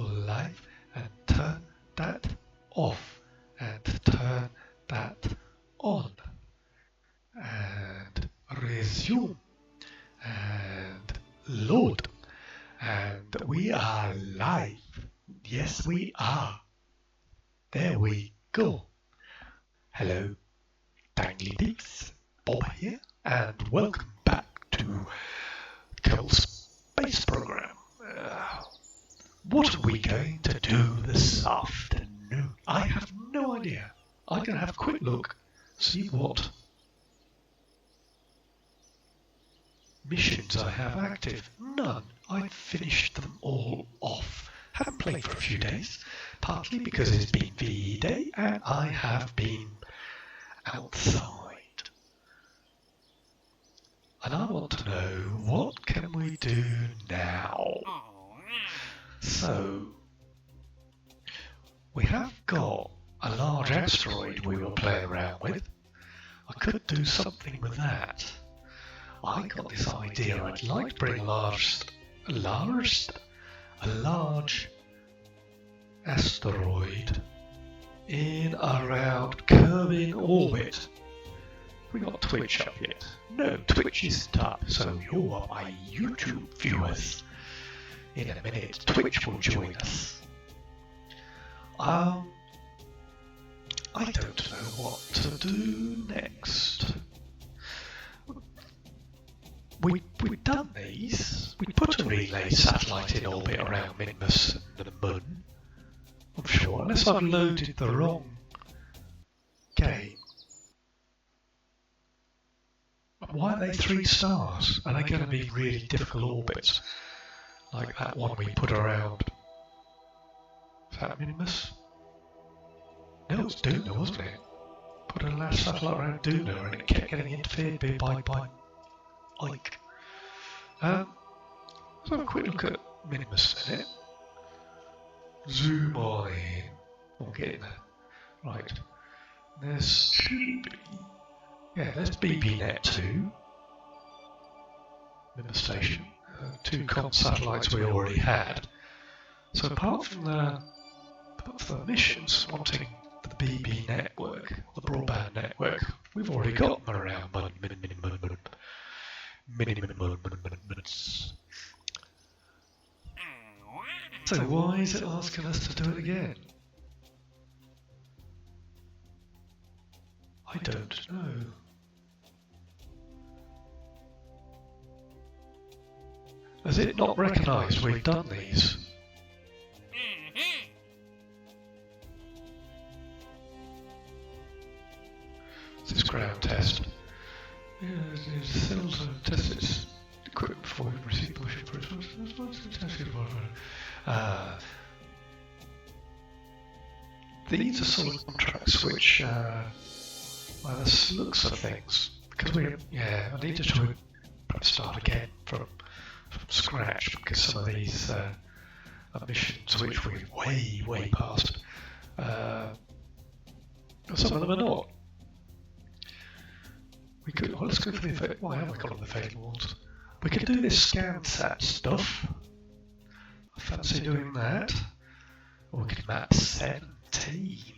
live and turn that off and turn that on and resume and load, and we are live. Yes, we are. There we go. Hello, Tangly Dicks, Bob here, and welcome back to Kerbal Space Program. What are we going to do this afternoon? I have no idea. I'm going to have a quick look, see what missions I have active. None. I've finished them all off. Haven't played for a few days, partly because it's been VE Day and I have been outside. And I want to know, what can we do now? So, we have got a large asteroid we were playing around with. I could do something with that. I got this idea. I'd like to bring a large asteroid in around Kerbin orbit. We got Twitch up yet? No, Twitch isn't up, so you're my YouTube viewers. In a minute, Twitch will join us. I don't know what to do next. We've done these. We put a relay satellite in orbit around Minmus and the Moon. I'm sure, unless I've loaded the wrong game. Why are they 3 stars? Are they going to be really difficult orbits? Like that one we put around. Is that Minmus? No, it was Duna, wasn't it? Put a last satellite around Duna and it kept getting interfered with by Ike. Let's have a quick look at Minmus in it. Zoom on in. We'll get in there. Right. There should be. Yeah, there's BBNet 2. Minmus Station. 2 COM satellites we already had. So apart from the missions wanting the BB network, the broadband network, we've already got them around minutes. So why is it asking us to do it again? I don't know. Has it not recognised we've done these? This ground test. Yeah, it sells and tests its equipment before we receive pushing for its these are sort of contracts which, by the looks of things, because I need to try and perhaps start again from scratch, because some of these missions which we're way past, some of them are not. We could, let's go for the why have we got on the fatal ones? We could do this ScanSat stuff. I fancy doing that. Or we could map 17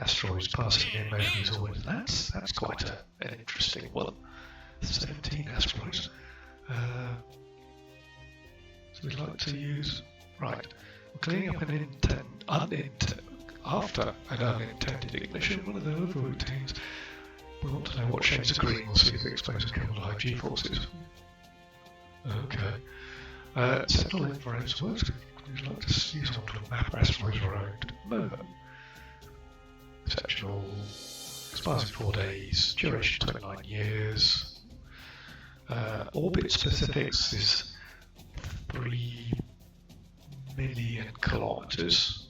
asteroids passing near Mowgli's orbit. That's quite an interesting one. 17 asteroids. So we'd like to use. Right. We're cleaning up after an unintended ignition, one of the overroutines. We want to know what shades of green will see the explosive coupled high G-forces. Okay. Several infrared works. We'd like to use one to map asteroids around Moho. Exceptional. Expires in 4 days. Duration 29 years. Orbit specifics is 3 million kilometers.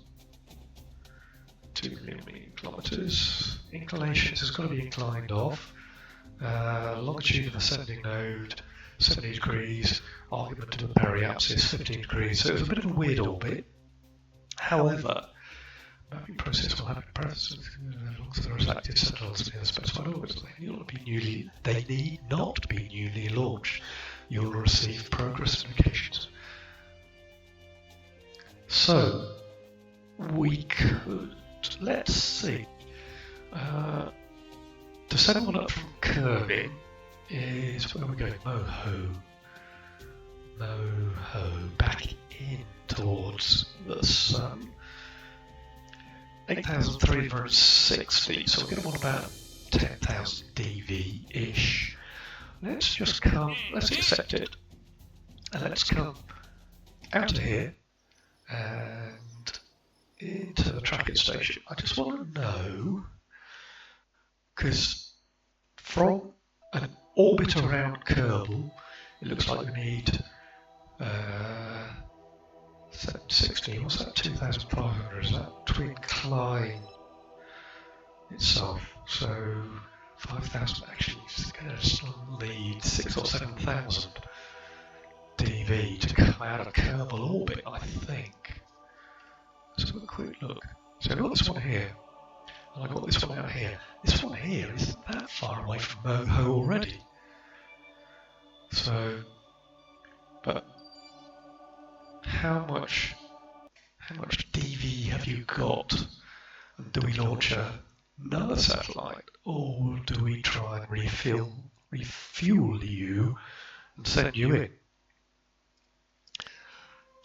2 million kilometers. Inclinations has got to be inclined off. Longitude of ascending node 70 degrees. Argument of the periapsis 15 degrees. So it's a bit of a weird orbit. However, mapping process will have presence as long as there is active sentinels in the specified orbits. They need not be newly launched. You'll receive progress indications. So we could, let's see, to send one up from Kerbin is, where are we going? Moho, back in towards the sun. 8,360, so we're going to want about 10,000 dV-ish. Let's just come, let's accept it, and let's come out of here and into the tracking station. I just want to know, because from an orbit around Kerbal, it looks like we need 760, what's that, 2,500, is that between Klein itself, so 5,000, actually it's going to still need 6,000 or 7,000 dV to come out of Kerbal orbit, I think. Let's have a quick look. So I've got this one here, and I've got this one out here. This one here isn't that far away from Moho already. So, but how much dV have you got? And do we launch another satellite, or do we try and refuel you and send you in?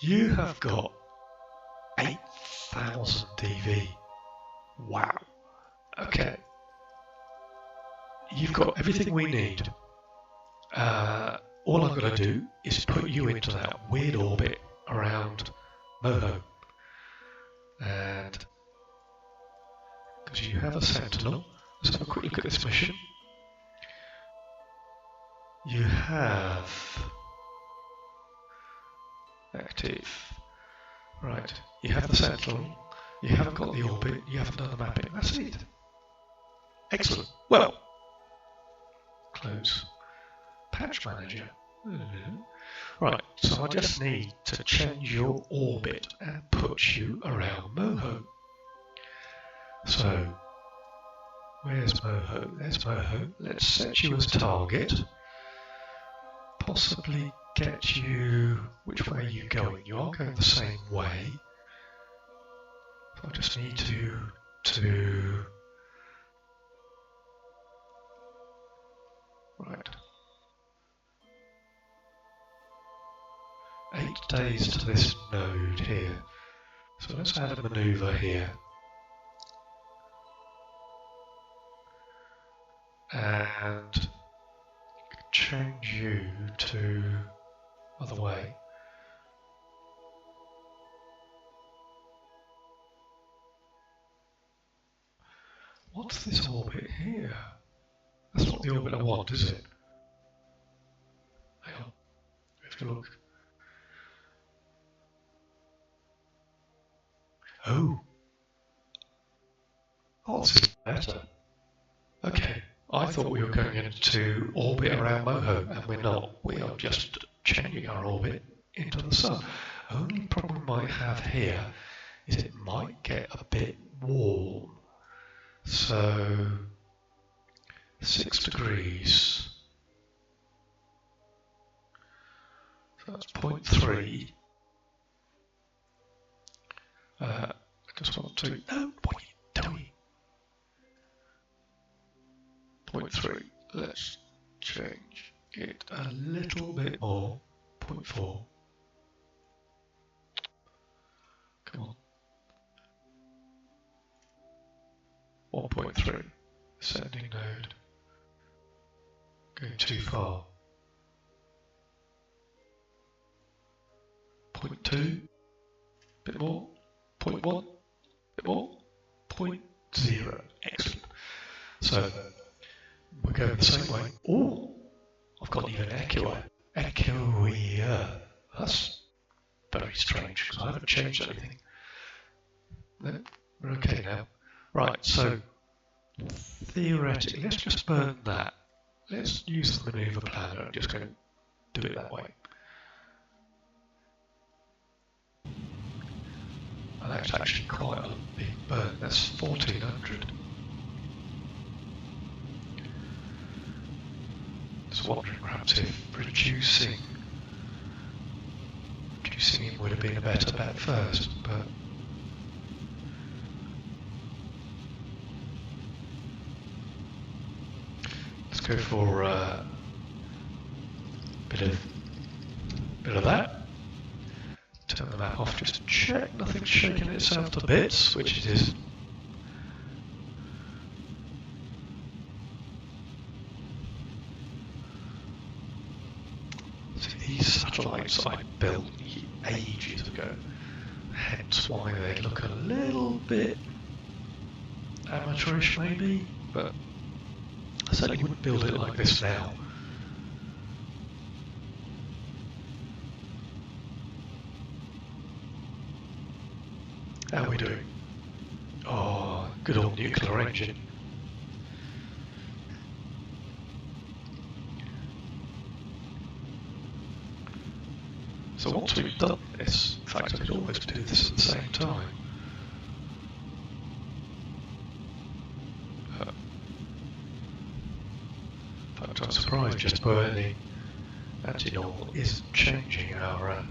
You have got 8,000 dV. Wow. Okay. You've got everything we need. All I'm going to do is put you into that weird orbit around Moho. And because you have a Sentinel, let's have a quick look at this mission. You have active. Right, you have the Sentinel, you haven't got the orbit, you haven't done the mapping, that's it. Excellent. Well, close. Patch Manager. Right, so I just need to change your orbit and put you around Moho. So, where's Moho? There's Moho. Let's set you as target. Possibly get you... Which way are you going? You are going the same way. So I just need to... Right. 8 days to this node here. So let's add a maneuver here. And change you to other way. What's this orbit here? That's not the orbit I want, is it? Hang on, if you look. Oh, that's even better. Okay, I thought we were going into orbit around Moho, and we're not. We are just changing our orbit into the sun. Only problem I have here is it might get a bit warm. So 6 degrees. So that's 0.3. I just want to... No, what are you doing? 0.3. Let's change it a little bit more. 0.4. Come on. 1.3. Sending node. Going too far. 0.2. Bit more. 0.1. Bit more. 0.0. Excellent. So we're going the same way. Oh, I've got even echoer. Echoier. That's very strange because I haven't changed anything. No, we're okay now. Right, so theoretically, let's just burn that. Let's use the maneuver planner and just go do it that way. And that's actually quite a big burn. That's 1400. Just wondering perhaps if reducing reducing it would have been a better bet first, but let's go for a bit of that. Turn the map off just to check nothing's shaking itself to bits, which it is. See, these satellites I built ages ago, hence why they look a little bit amateurish maybe, but I certainly wouldn't build it like this now. How are we doing? Oh, good old nuclear engine. So once we've done this, in fact I could almost do this at the same time. In fact I'm surprised just by the anti-normal isn't changing our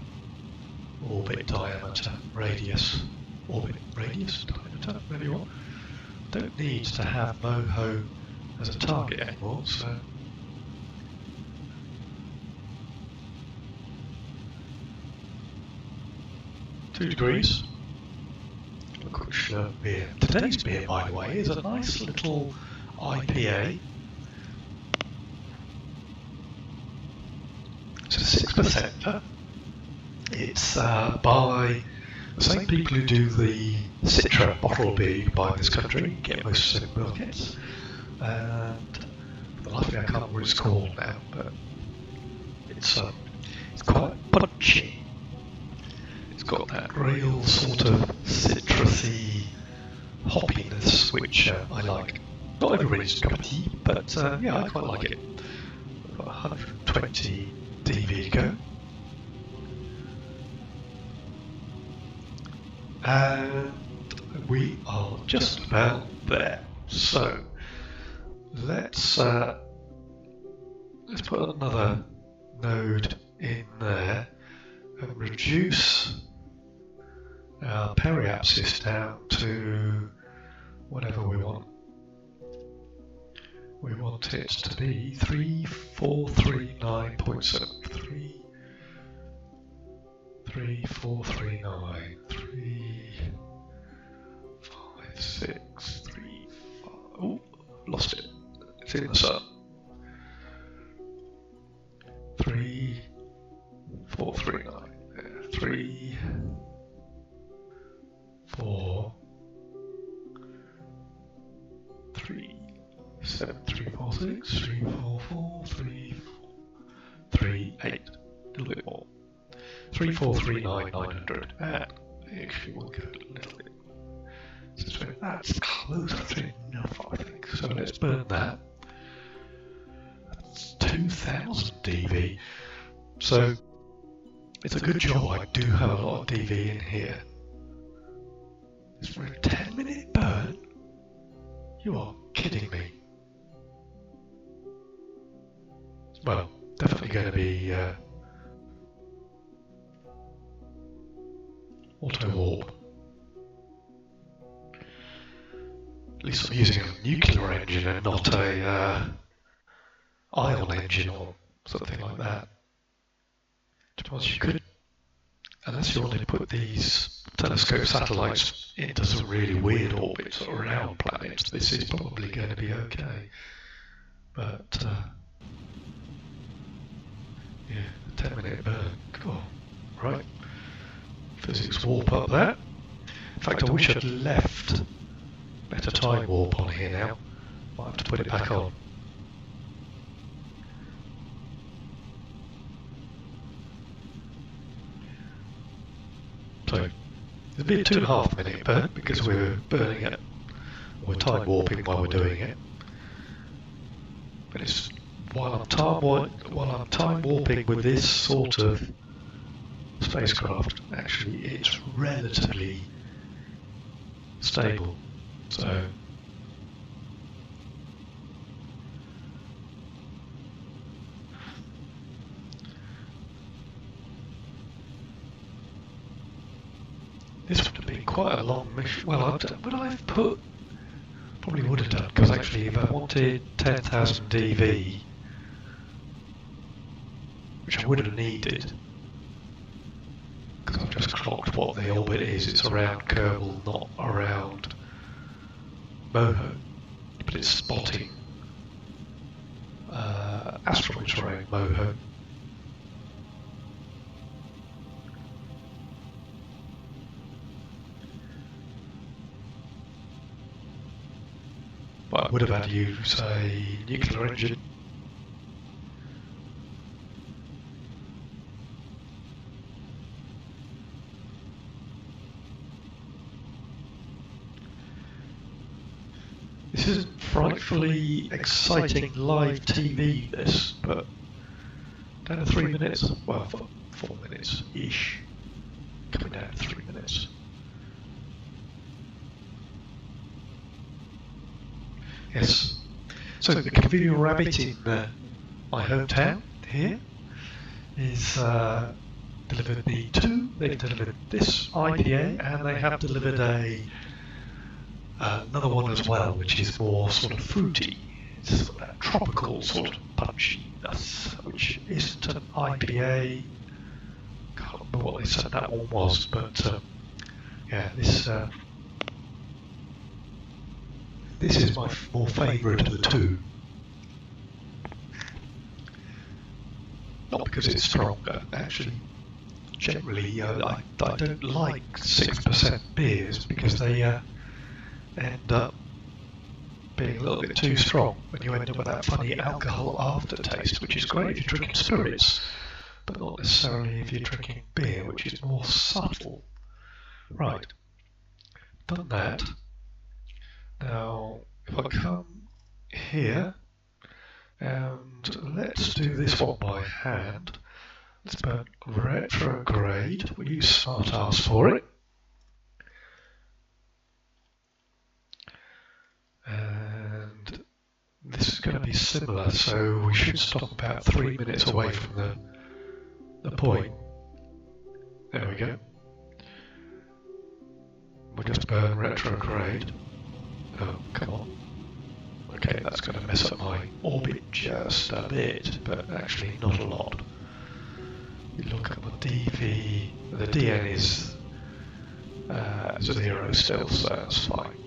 orbit diameter, radius. Orbit radius, diameter, whatever you want. Don't need to have MOHO as a target anymore, so 2 degrees. A quick slurp of beer. Today's beer, by the way, is a nice little IPA. It's a 6%. It's by the same people who do the Citra bottle beer you can buy in this country. You get most supermarkets. And for the life of me, I can't remember what it's called now, but it's quite punchy. It's got that real sort of citrusy hoppiness, which I like. Not everybody's cup of tea, but yeah, I quite like it. We've got 120 dV to go. And we are just about there. So let's put another node in there and reduce our periapsis down to whatever we want. We want it to be 3439.73. 3439, 35635. Oh, lost it. It's in the sun. 3439. 3 4 3 7 3 4 6 3 4 4 3 3 8. A little bit more. 3439 900. Actually, we'll go a little bit. So that's closer to enough, I think. So let's burn that. That's 2000 dV. So it's a good job I do have a lot of dV in here. It's for a 10-minute burn? You are kidding me. Well, definitely going to be auto warp. At least I'm using a nuclear engine and not a ion engine or something like that. To be honest, you could, unless you want to put these telescope satellites into some really weird orbits around planets, this is probably going to be okay. But yeah, 10-minute burn. Cool. Right. Physics warp up there. In fact, I wish I'd left better time warp on here now. Might have to put it back on. So it'll be a 2.5 minute burn because we're burning it. We're time warping while we're doing it. But it's while I'm time warping with this sort of spacecraft, actually it's relatively stable. So quite a long mission. Well, would I have put? Probably would have done, because actually if I wanted 10,000 DV, which I would have needed, because I've just clocked what the orbit is, it's around Kerbal, not around Moho, but it's spotting asteroids around Moho. But I would have had to use a nuclear engine. This isn't frightfully exciting live TV, this, but down to 3 minutes, well, 4 minutes-ish, coming down to 3 minutes. Yes, so the convenient rabbit in my hometown here is delivered me two. They've delivered this IPA, and they have delivered another one as well, which is more sort of fruity. It's sort of that tropical sort of punchiness, which isn't an IPA. Can't remember what they said that one was, but yeah, this is my more favourite of the two. Not because it's stronger, actually. Generally, I don't like 6% beers because they end up being a little bit too strong when you end up with that funny alcohol aftertaste, which is great if you're drinking spirits, but not necessarily if you're drinking beer, which is more subtle. Right, done that. Now, if I come here, and let's do this one by hand. Let's burn retrograde. We'll use SmartAss for it. And this is going to be similar, so we should stop about 3 minutes away from the point. There we go. We'll just burn retrograde. Oh, come on. Okay, that's going to mess up my orbit just a bit, but actually not a lot. You look at the DV, the DN is 0 still, so that's fine.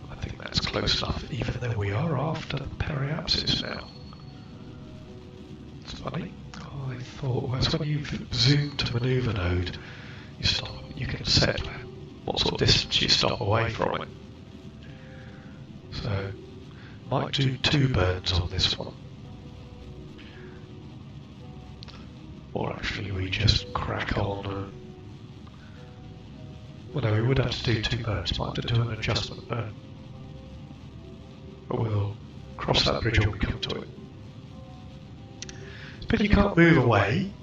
I think that's close enough, even though we are after periapsis now. It's funny. I thought, well, when you've zoomed to manoeuvre node, you can set what sort of distance you stop away from it. So, might do 2 burns on this one. Or actually we just crack on and... Well no, we would have to do 2 burns, might have to do an adjustment burn. But we'll cross that bridge when we come to it. But you can't move away.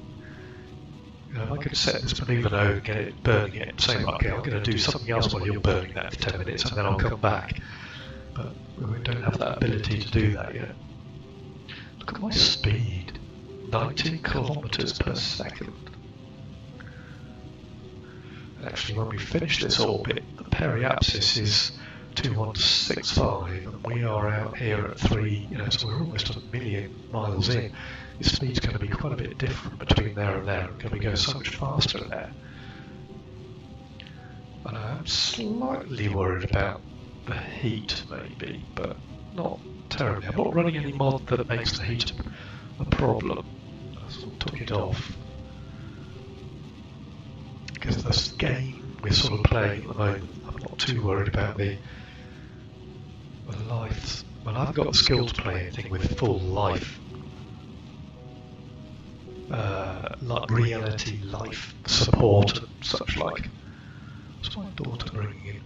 You know, I could set this manoeuvre node and get it burning it and say, okay, I'm going to do something else while you're burning that for 10 minutes and then I'll come back. But we don't have that ability to do that yet. Look at my speed, 19 kilometers per second. Actually, when we finish this orbit, the periapsis is 2165, and we are out here at 3, so we're almost 1 million miles in. The speed's going to be quite a bit different between there and there, and going to go so much faster there. And I'm slightly worried about the heat, maybe, but not terribly. I'm not running any mod that makes the heat a problem. I sort of took it off. Because this game we're sort of playing at the moment, I'm not too worried about the life. Well, I've got the skill to play anything with full life. Like reality, life support and such like. What's my daughter bringing in?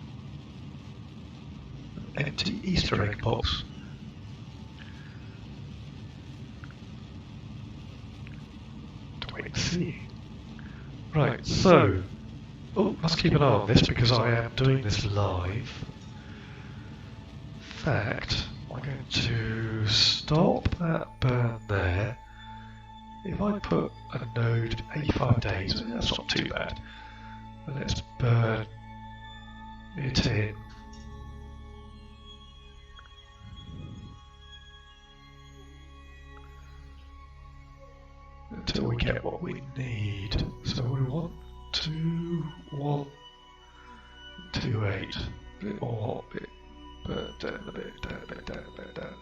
An empty Easter egg box. To wait and see. Right, so... Oh, let's keep an eye on this because I am doing this live. In fact, I'm going to stop that burn there. If I put a node 85 days, that's not too bad. And let's burn it in. Until we get what we need. So we want 2, 1, 2, 8. A bit more, a bit, but down a bit, down a bit, down a bit, down.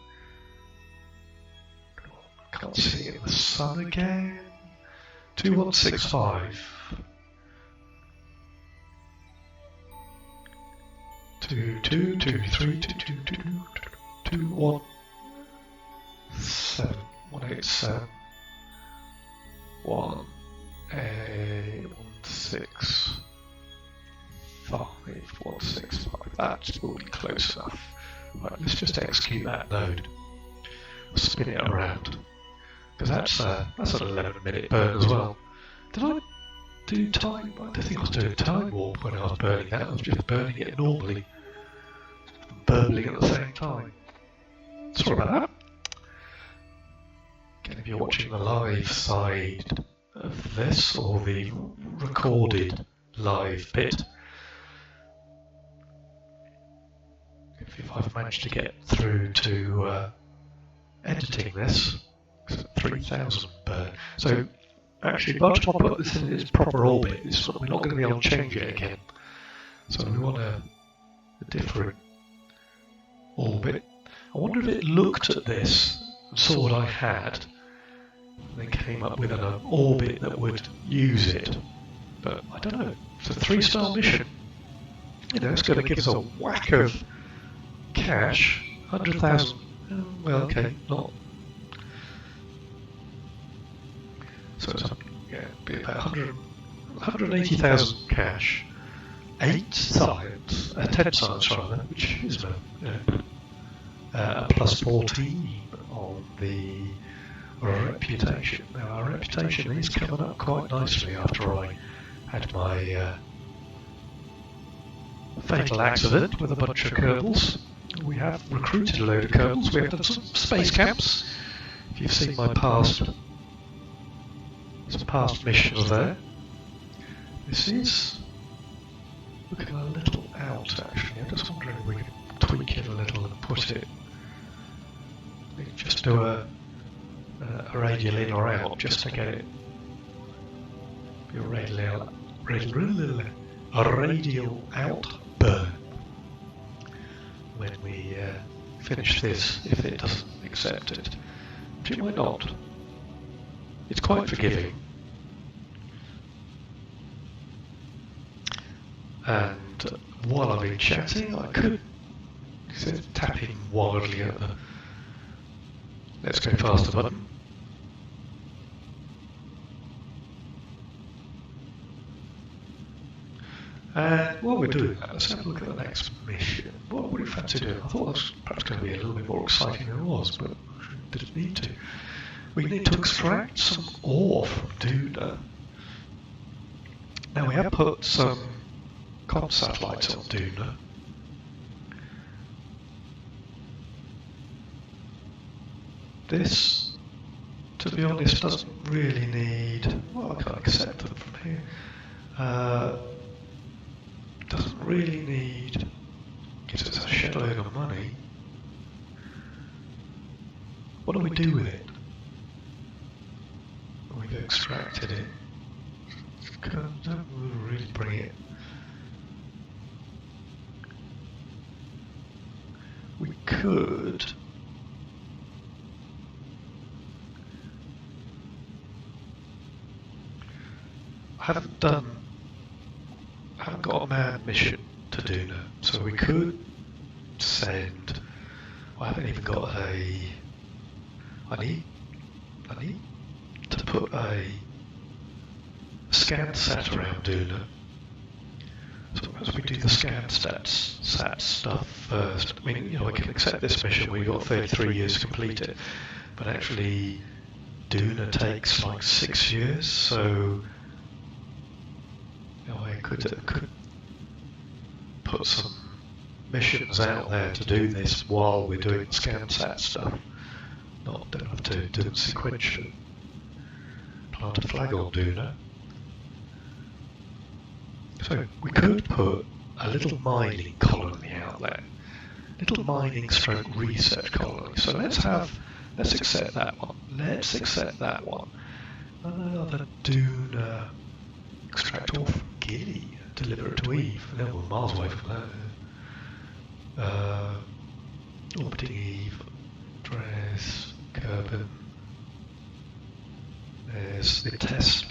Can't see it in the sun again. 2165. 2, 2, 2, 3, 2, 2, 2, 2, 1, 7, 187. 1, 1, 6, 5, 1, 6, 5. That's will be close enough. Right, let's just execute that node. Spin it around. Because that's an 11-minute burn as well. Did I do time? I don't think I was doing time warp when I was burning that. I was just burning it normally. Burbling at the same time. Sorry about that. Again, if you're watching the live side of this, or the recorded live bit, if I've managed to get through to editing this, 3000 burn. So actually, by the time I put this in its proper orbit, we're not going to be able to change it again. So we want a different orbit. I wonder if it looked at this and saw what I had, and then came up with an orbit that would use it. But I don't know. It's a 3-star mission. You know, it's going to give us a whack of cash. 100,000. Well, okay, not. So it's be about 180,000 cash, 8 science, 10 science rather, which is a plus 14 on the reputation. Now our reputation is coming up quite nicely after I had my fatal accident with a bunch of Kerbals. We have recruited a load of Kerbals. We have done some space camps. If you've seen my past missions there. This is looking a little out actually. I'm just wondering if we can tweak it a little and put it. We can just do a radial in or out just to get it. Be a radial out burn when we finish this, if it doesn't accept it. Which it might not. It's quite forgiving. And while I've been chatting, I could, instead of tapping wildly at the let's go faster button, and while we're doing that, let's have a look at the next mission. What would you fancy doing? I thought that was perhaps going to be a little bit more exciting than it was, but didn't need to. We need to extract some ore from Duna. Now we have put some comm satellites on Duna. This, to be honest, doesn't really need. Well, I can't accept them from here. Doesn't really need. Gives us a shitload of money. What do we do with it? We've extracted it. Don't really bring it. We could. I haven't got a manned mission to do now, so we could send. I haven't even got a. I need to put a scan sat around Duna. So as we do the scan sat stuff first, I mean, I can accept this mission. We've got 33 years to complete it, but actually, Duna takes like 6 years. So, I could put some missions out there to do this while we're doing the scan sat stuff. Don't have to do them sequentially. Plant a flag on Duna. So we could put a little mining colony out there. Little mining stroke research colony. So let's accept that one. Let's accept that one. Another Duna extract off Gilly, deliver it to Eve. No, we're miles away from that. Orbiting Eve, Dress, Kerbin. There's the test.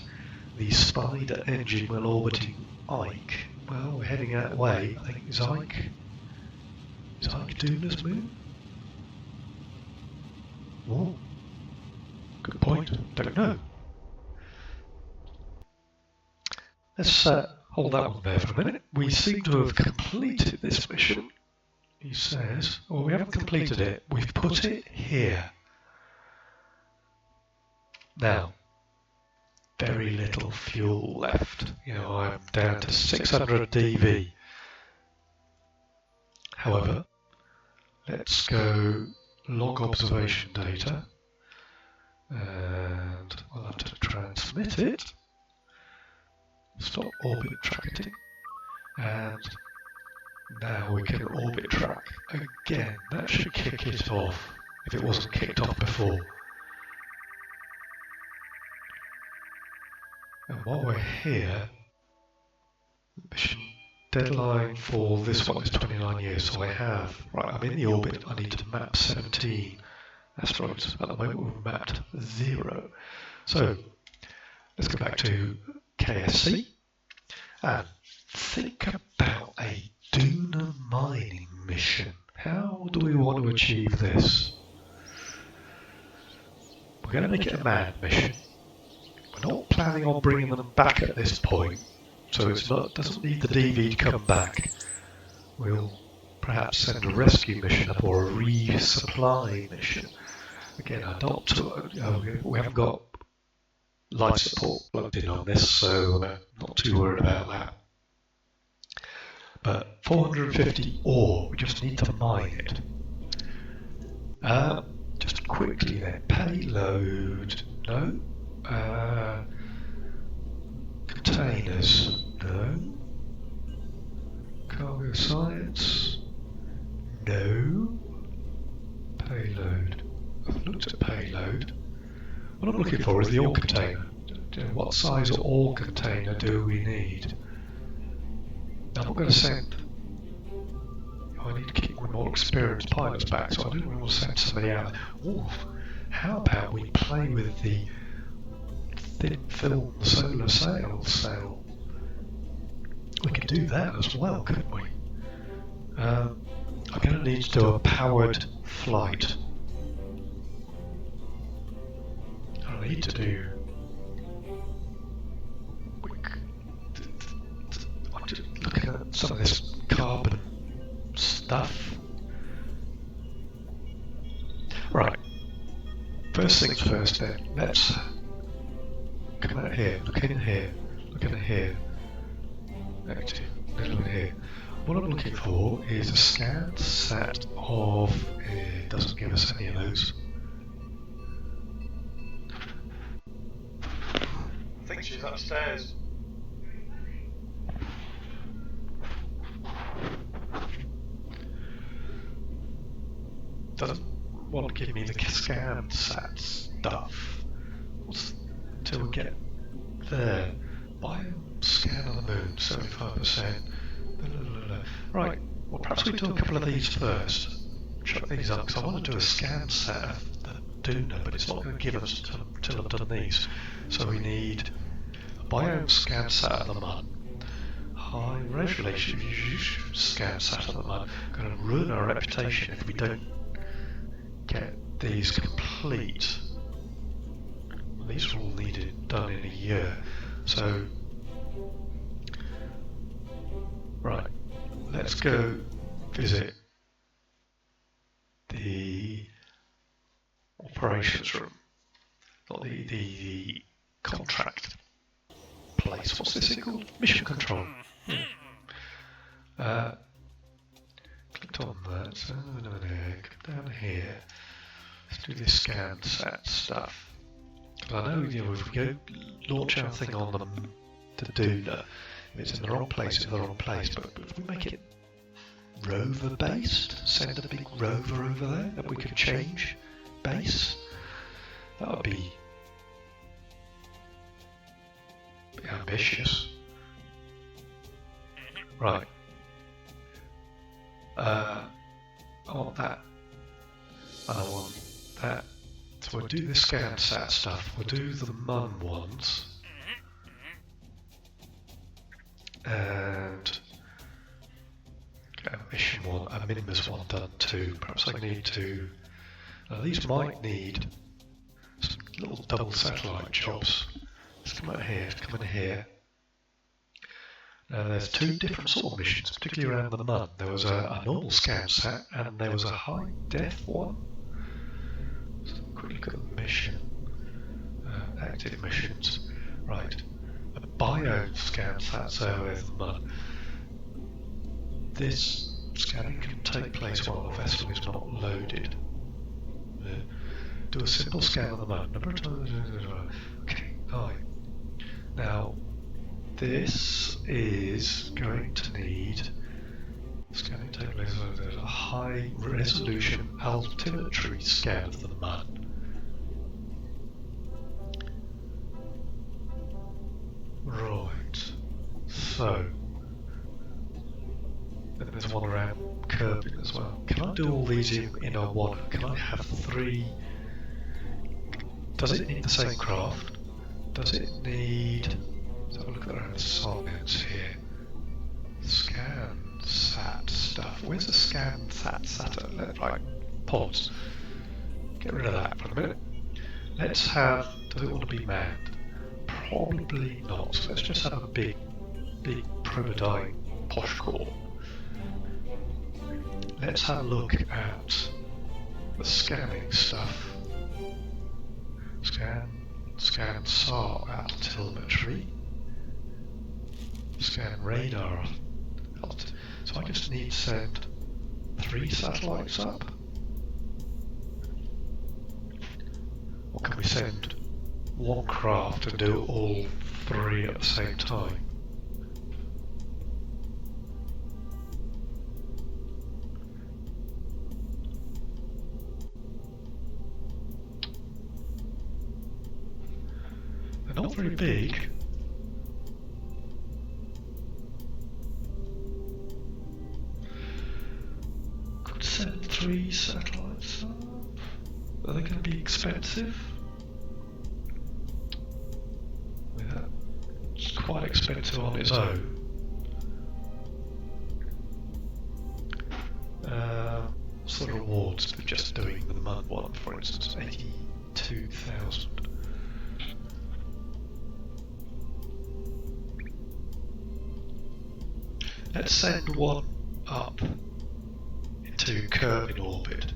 The Spider engine while orbiting Ike. Well, we're heading that way. I think is Ike Duna's moon? Oh, good point. Don't know. Let's hold that one there for a minute. We seem to have completed this mission, he says. Well, we haven't completed it. We've put it here. Now, very little fuel left. You know, I'm down to 600 DV. However, let's go log observation data, and we'll have to transmit it. Stop orbit tracking, and now we can orbit track again. That should kick it off if it wasn't kicked off before. And while we're here, the mission deadline for this one is 29 years, so I'm in the orbit, I need to map 17 asteroids. At the moment we've mapped 0. So, let's go back to KSC and think about a Duna mining mission. How do we want to achieve this? We're going to make it a manned mission. We're not planning on bringing them back at this point, so it doesn't need the DV to come back. We'll perhaps send a rescue mission up or a resupply mission. Again, we haven't got life support plugged in on this, so I'm not too worried about that. But 450 ore, we just need to mine it. Just quickly then, payload, no. Containers, no. Cargo science, no. Payload, I've looked at payload. What I'm looking for is the ore container. What size ore container do we need? I'm not going to send. I need to keep my more experienced pilots back, so I don't really want to send somebody out. Ooh, how about we play with the thin film solar sail? We could do that as well, couldn't we? I'm going to need to do a powered flight. I need to do. I'm just looking at some of this carbon stuff. Right. First things first then, let's come out here, look in here, look in here, active, little in here. What I'm looking for is a scanned set of, it doesn't give us any of those. I think she's upstairs. Doesn't want to give me the scan sat stuff until we get there. Scan of the moon, 75%. Right, well perhaps we do a couple of these first. Chuck these up, because I want to do a scan set of the Duna, but it's not going to give us until I've done these. So we need a biome scan set of the Mun. High resolution scan set of the Mun. Going to ruin our reputation if we don't get these complete. Well, these are all done in a year. So, right, let's go visit the operations room, not the contract place. What's this thing called? Mission control. Yeah. Clicked on that. Come down here. Let's do this scan set stuff. Because I know, if we go launch our thing on the Duna, If it's in the wrong place, it's in the wrong place. But if we make it rover based, send a big rover over there that we can change base, that would be ambitious. Right. I want that. And I want that. So we'll do the ScanSat stuff. We'll do the MUN ones. And get a mission one, a Minimus one done too. Perhaps I need to. These might need some little double satellite jobs. Let's come out here. Let's come in here. There's two different sort of missions, particularly around the MUN. There was a normal ScanSat and there was a high def one. Let's have a quick look at the mission. Active missions. Right. A bio ScanSat, so there's the MUN. This scanning can take place while the vessel is not loaded. Do a simple scan of the MUN. Okay, hi. Now, this is going to need scanning take place. There's a high resolution altimetry scan of the MUN. Right. So, and there's one around Kerbin as well. Can I do all these in a one? Can I have three? Does it need the same craft? Does it need? Let's have a look at the science here. ScanSat stuff. Where's the ScanSat? Right, pause. Get rid of that for a minute. Let's have. Does it want to be manned? Probably not. So let's just have a big Protodyne posh core. Let's have a look at the scanning stuff. Scan SAR altimetry. Scan radar. So I just need to send 3 satellites up. Or can we send one craft and do all 3 at the same time? They're not very big. Could send 3 satellites up. Are they going to be expensive? It's quite expensive on its own. What's the rewards for just doing the MUN one, for instance? 82,000. Let's send one up into Kerbin orbit.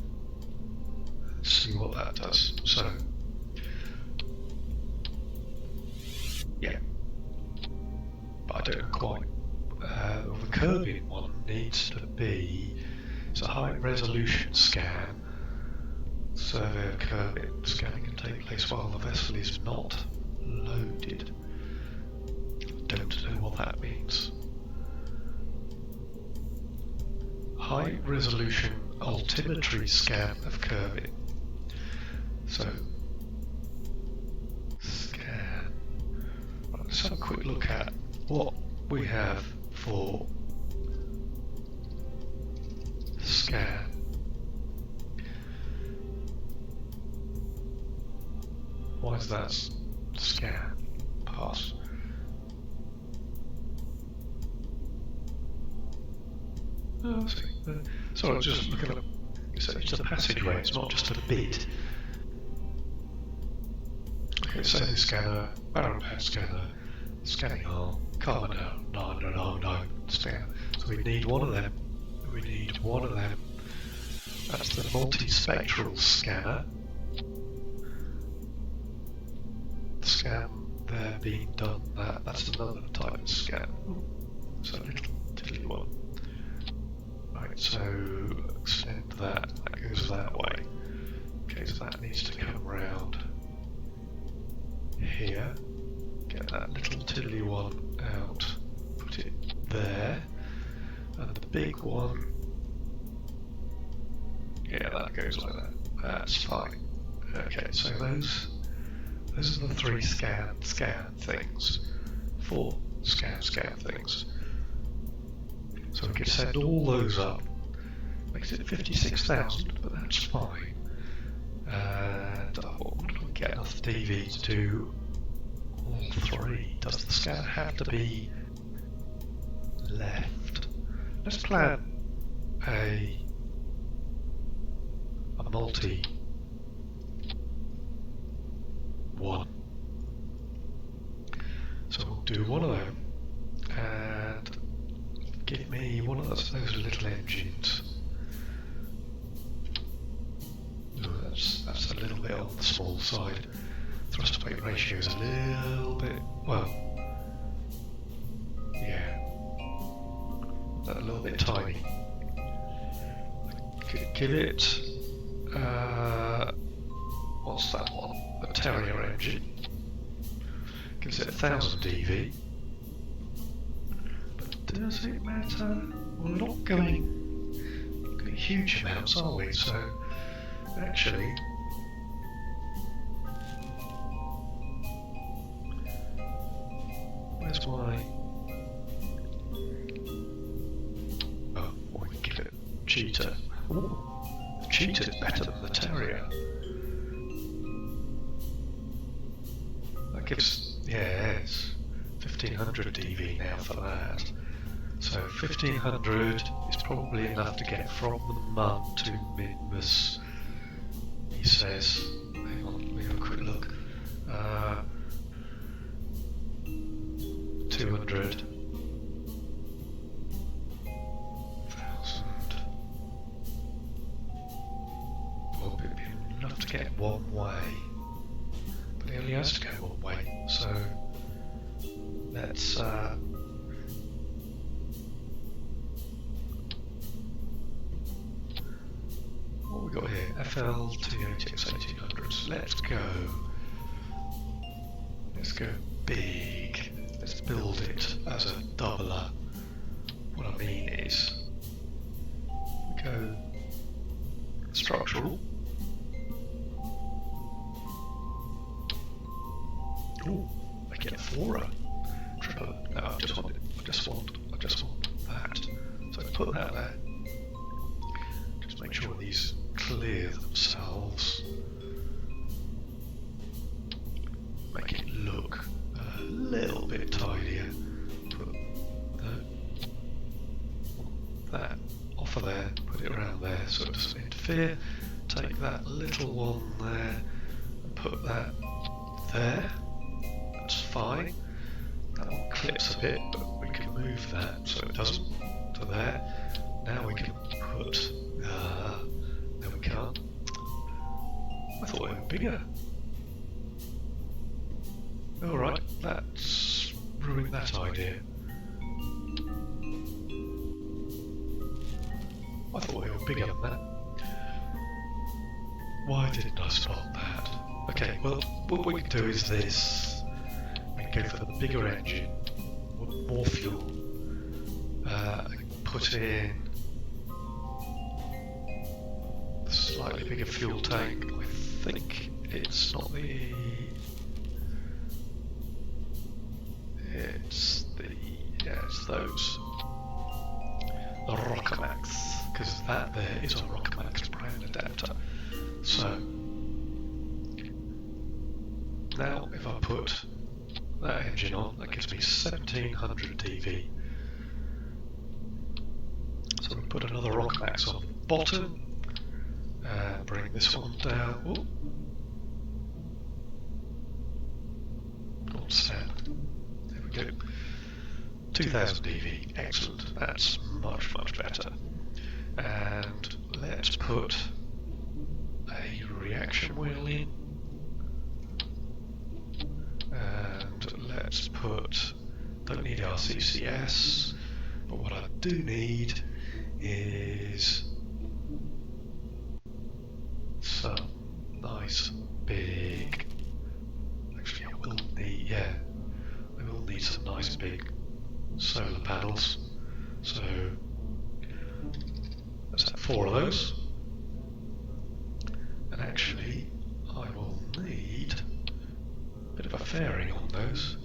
Let's see what that does. So, yeah, but I don't quite. The Kerbin one needs to be. It's a high resolution scan. Survey of Kerbin. Scanning can take place while the vessel is not loaded. Don't know what that means. High resolution altimetry scan of Kerbin. So, scan. Right, let's have a quick look at what we have for scan. Why is that scan? Pass. Oh, I see. Sorry, just looking at it's a passageway, it's not just a bit. Okay, so the scanner, barrel pad scanner, scanning hull, carbon down, no, scanner. So we need one of them. We need one of them. That's the multispectral scanner. The scan there being done, that's another type of scan. So a little tiddly one. Right, so extend that goes that way. Okay, so that needs to come round here. Get that little tiddly one out, put there, and the big one, yeah, that goes like that. That's fine. Okay, so those are the three scan things, four scan things. So we could send all those up. Makes it 56,000, but that's fine. And I wonder if we get enough DV to do all three. Does the scan have to be left? Let's plan a multi one. So we'll do one of them and give me one of those little engines. Ooh, that's a little bit on the small side. Thrust to weight ratio is a little bit, well, yeah, a little bit tiny. Give it, what's that one? A Terrier engine. Gives it 1,000 DV. But does it matter? We're not going huge amounts, are we? So actually, where's my? Oh, we can give it Cheetah. Ooh, the Cheetah's better than the Terrier. That gives, yes, 1,500 DV now for that. So 1,500 is probably enough to get from the Mun to Minmus. He says, hang on, let me have a quick look. 200,000. Well, it'd be enough to get one way. But he only has to go one way, so let's what we got here? FL TOTX 1800s. Let's go big. Let's build it as a doubler. What I mean is, we go structural. Ooh, I get a 4er. Triple. No, I just want that. So put that there. Just make sure these clear themselves. Make it look a little bit tidier. Put that off of there, put it around there so it doesn't interfere. Take that little one there and put that there. That's fine. That one clips a bit, but we can move that so it doesn't to there. Now we can put. No, we can't. I thought they were bigger. Alright, let's ruin that idea. I thought they were bigger than that. Why didn't I spot that? Okay, well, what we can do is this. We can go for the bigger engine, more fuel, put in a slightly bigger fuel tank. I think it's not the... It's those. The Rocamax, because that there is a Rocamax brand adapter. So, now if I put that engine on, that gives me 1,700 DV. So we put another Rocamax on the bottom, and bring this one down. Ooh. On stand. There we go. 2,000 DV, excellent. That's much, much better. And let's put a reaction wheel in. And let's put, don't need RCCS, but what I do need is some nice big, actually I will need some nice big solar panels. So let's have 4 of those. And actually, I will need a bit of a fairing on those.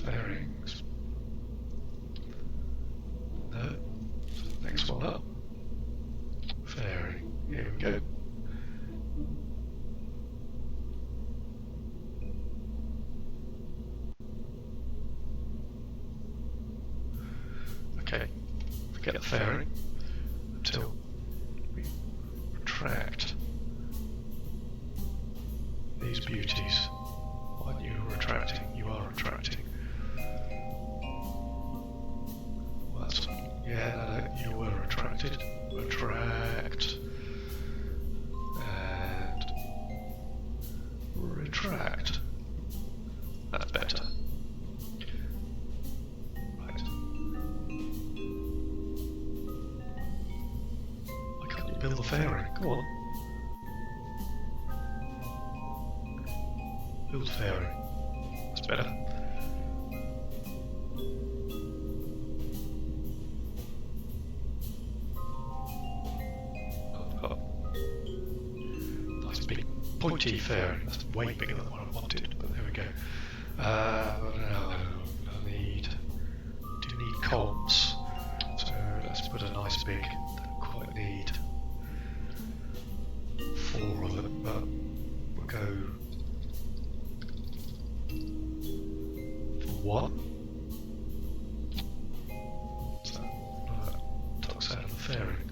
Fairings. No. Next one up. Fairing. Here we go. Okay. Forget the fairing until we retract these beauties. Aren't you retracting? You are retracting. Well, that's, yeah, no, you were retracted. Retract. And retract. That's better. Right. Why can't you build the fairing? Go on. Build fairing. That's better. Oh. Nice big pointy fairing. That's way bigger than what I wanted, but there we go. I need comms. So let's put a nice big. Don't quite need 4 of them, but we'll go. 1. So that tucks out of the fairing.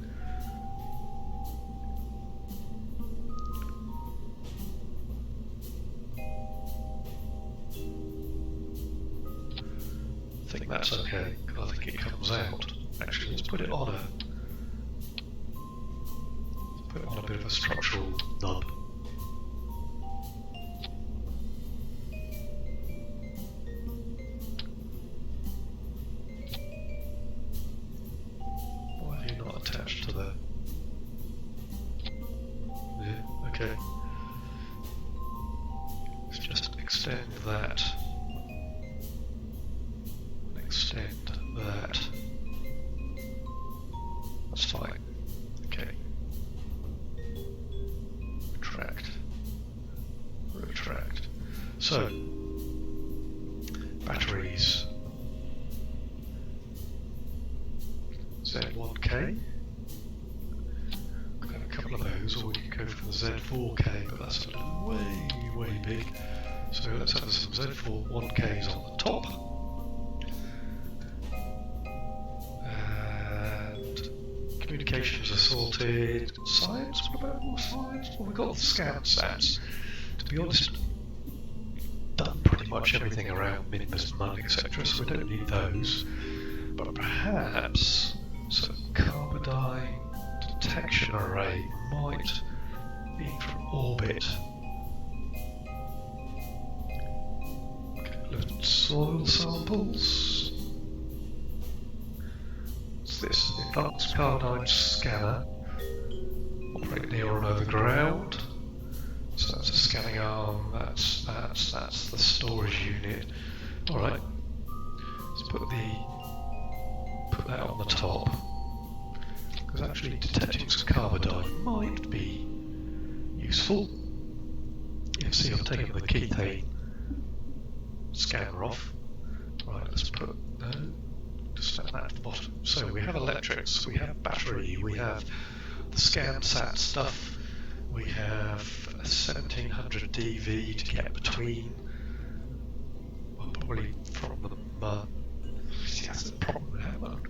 I think that's okay, because I think it comes out. Actually, let's put it on a bit of a structural nub. Attached to the... Yeah, okay. Let's just extend that. And extend that. That's fine. Okay. Retract. Retract. So, batteries. Z1K. Got a couple of those, or we can go for the Z4K, but that's way big. So let's have some Z4 1Ks on the top. And communications are sorted. Science? What about more science? Well, we've got the scan sats. To be honest, done pretty much everything around Minmus, Mun, etc., so we don't need those. But perhaps some carbidine detection array might be from orbit. Couple of soil samples. What's this? Advanced carbidine scanner. Operate near or over ground. So that's a scanning arm. That's the storage unit. All right. Let's put that on the top. Because actually detecting some carbidine might be useful. You see I've taken the kethane scanner off. Right, let's put just set that at the bottom. So we have electrics, we have battery, we have the ScanSat stuff, we have a 1700 DV to get between. Well, probably from the Mun. See, that's the problem with that one.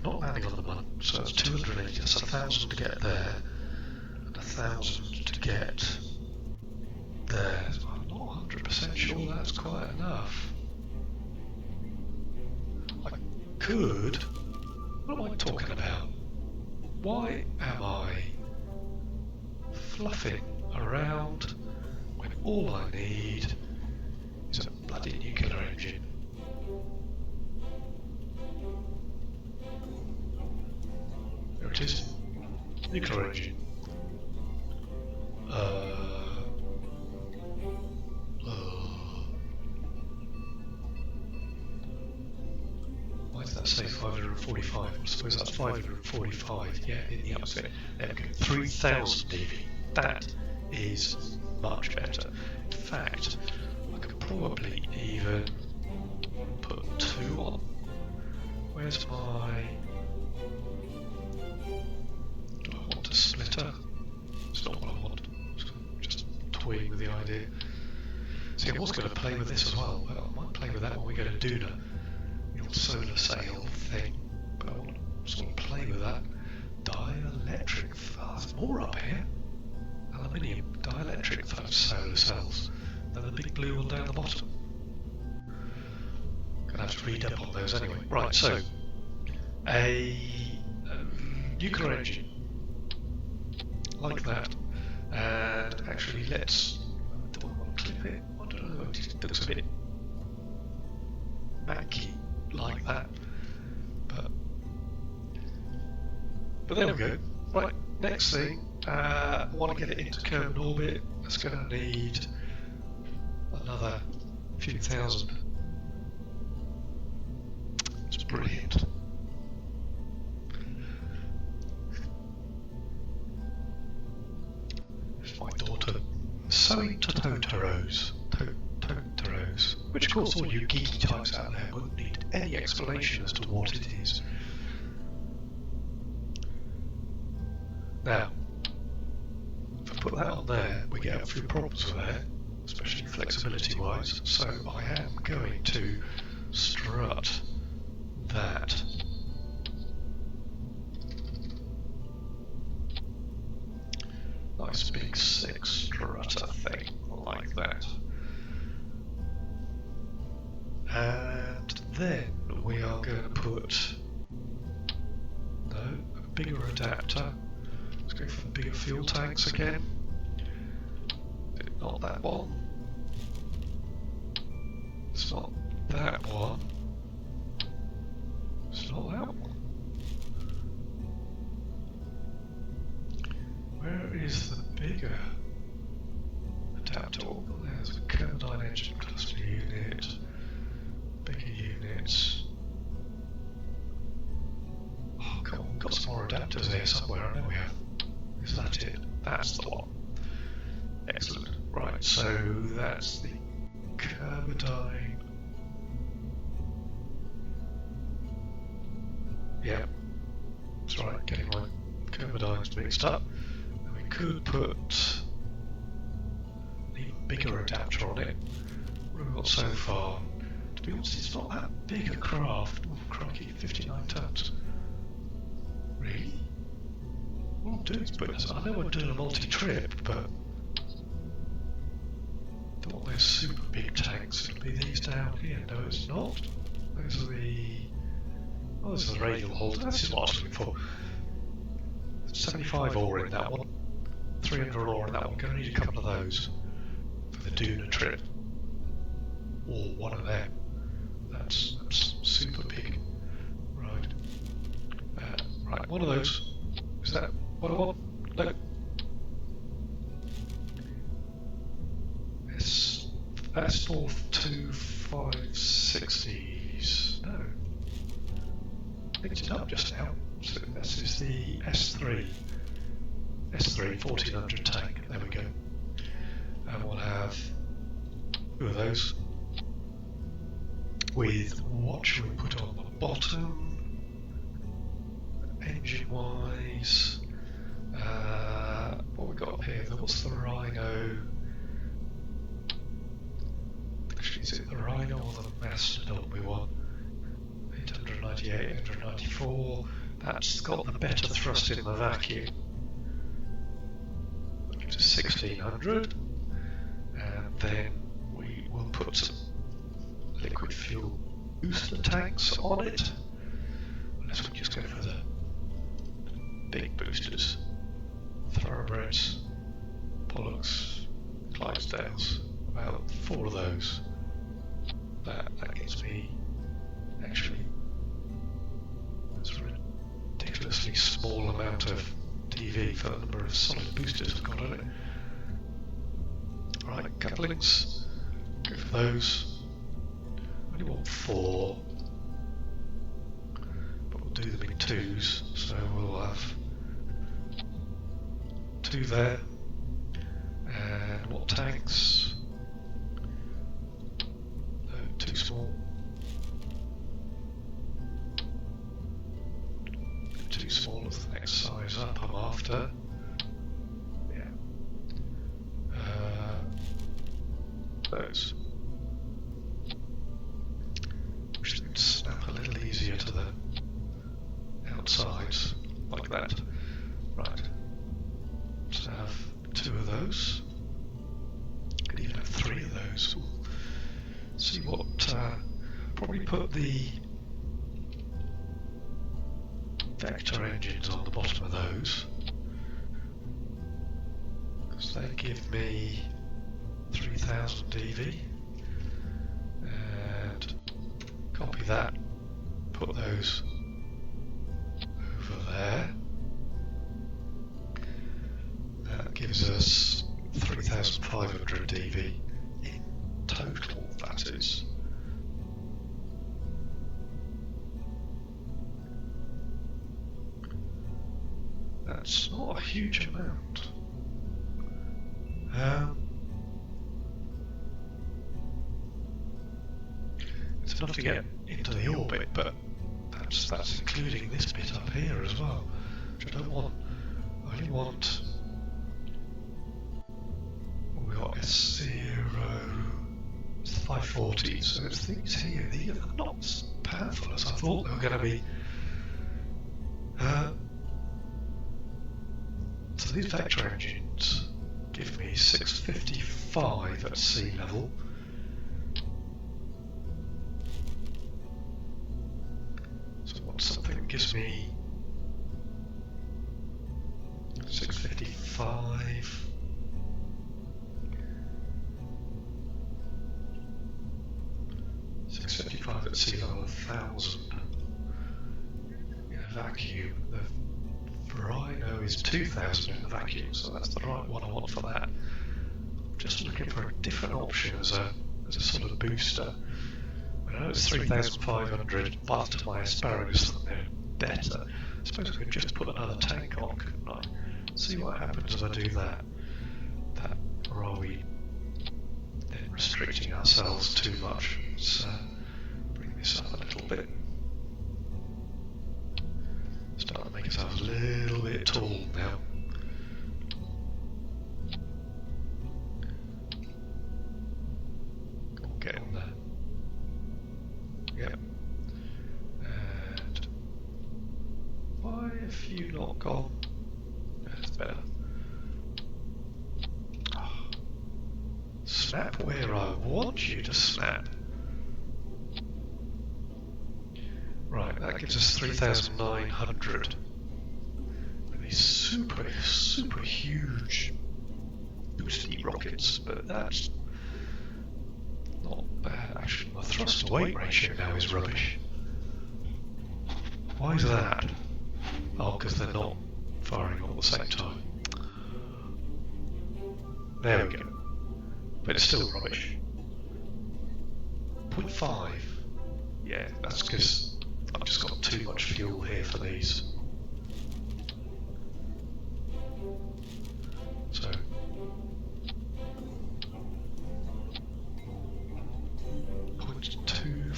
Not landing on the Mun, so that's 280, that's 1,000 to get there, and 1,000 to get there. I'm not 100% sure that's quite enough. I could... What am I talking about? Why am I fluffing around when all I need is a bloody nuclear engine? There it is. Nuclear engine. did that say 545? I suppose that's 545, yeah, in the atmosphere. There we go, 3000 dV. That is much better. In fact, I could probably even put 2 on. Where's my... Do I want a splitter? It's not what I want. Just toying with the idea. See, I was going to play with this as well. I might play with that when we go to Duna, the old solar sail thing. But I want to sort of play with that. Dielectric. Oh, there's more up here. Aluminium dielectric solar cells. Then the big blue one down the bottom. Gonna have to read up on those anyway. Right, so a nuclear engine like that, and actually let's. Do I want to clip it? I don't know. It looks a bit manky like that, but there we go. Right, next thing. I want to get it into Kerbin orbit. That's going to need another few thousand. It's brilliant. It's my daughter sewing Totoros. Totoros. Which of course all you geeky types out there won't need any explanation as to what it is. Now, if I put that on there, we get a few problems with that, especially flexibility wise, so I am going to strut that. Nice big 6 strutter thing like that. And then we are going to put a bigger adapter. Let's go for the bigger fuel tanks again. Not that one. It's not that one. It's not that one. Where is the bigger adapter? Oh, there's a Kermadine engine cluster unit. Bigger units. Oh, come on, we've got some more adapters here somewhere. I know we have. Is that it? That's the one. Excellent. Right, so that's the Kermadine. Yeah, that's right, getting my Kermadines mixed up. And we could put an even bigger adapter on it. What have we got so far? To be honest, it's not that big a craft. Oh, crikey, 59 tons. Really? What I'm doing is putting this, I know I'm doing a multi-trip, but thought those super big tanks would be these down here. No, it's not. Those are the... Oh, this is the radial holder. This is what I was looking for. 75 ore in that one. 300 ore in that one. Going to need a couple of those for the Duna trip. Or one of them. That's super big. Right. Right, one of those. Is that what I want? No. That's for 2560s. No. Picked it up just now. So this is the S3. S3 1400 tank. There we go. And we'll have 2 of those. With what should we put on the bottom? Engine wise. What we got up here? What's the Rhino? Actually, is it the Rhino or the Mastodon we want? 898, 894. That's got the better thrust in the vacuum. Up to 1600. And then we will put some liquid fuel booster tanks on it. Unless we just go for the big boosters. Thoroughbreds, Pollux, Clydesdales. About 4 of those. That gets me actually that's a ridiculously small amount of TV for the number of solid boosters we've got on it. Right, couplings. Go for those. I only want 4. twos, so we'll have 2 there. And what tanks? No, too small. Too small of the next size up I'm after. Yeah. Those. Which would snap a little easier to the outsides, like that. Right. Let's have 2 of those. Could even have 3 of those. We'll see what. Probably put the vector engines on the bottom of those, because they give me 3000 EV. And copy that, put those over there. That gives us 3500 DV in total, that is. That's not a huge amount. It's enough to get into the orbit, but that's including this bit up here as well, which I don't want. I only want. Well, we got S0, it's 540, so it's things here. These are not as powerful as I thought they were going to be. So these vector engines give me 655 at sea level. So I want something that gives me 655. At sea level, 1000 in a vacuum. The Rhino is 2000 in the vacuum, so that's the right one I want for that. I'm just looking for a different option as a sort of booster. I know it's 3500, but my asparagus and they're better. I suppose I could just put another tank on, couldn't I? See what happens if I do that. Or are we then restricting ourselves too much? Let's bring this up a little bit. Start to make ourselves a little bit tall now. We'll get on there. Yep. And why have you not gone? That's better. Oh. Snap where I want you to snap. Right, that gives us 3,900. These super huge boosty rockets, but that's not bad. Actually, my thrust to weight ratio now is rubbish. Why is that? Oh, because they're not firing all at the same time. There we go. But it's still rubbish. 0.5. Yeah, that's because I've just got too much fuel here for these. So 0.25,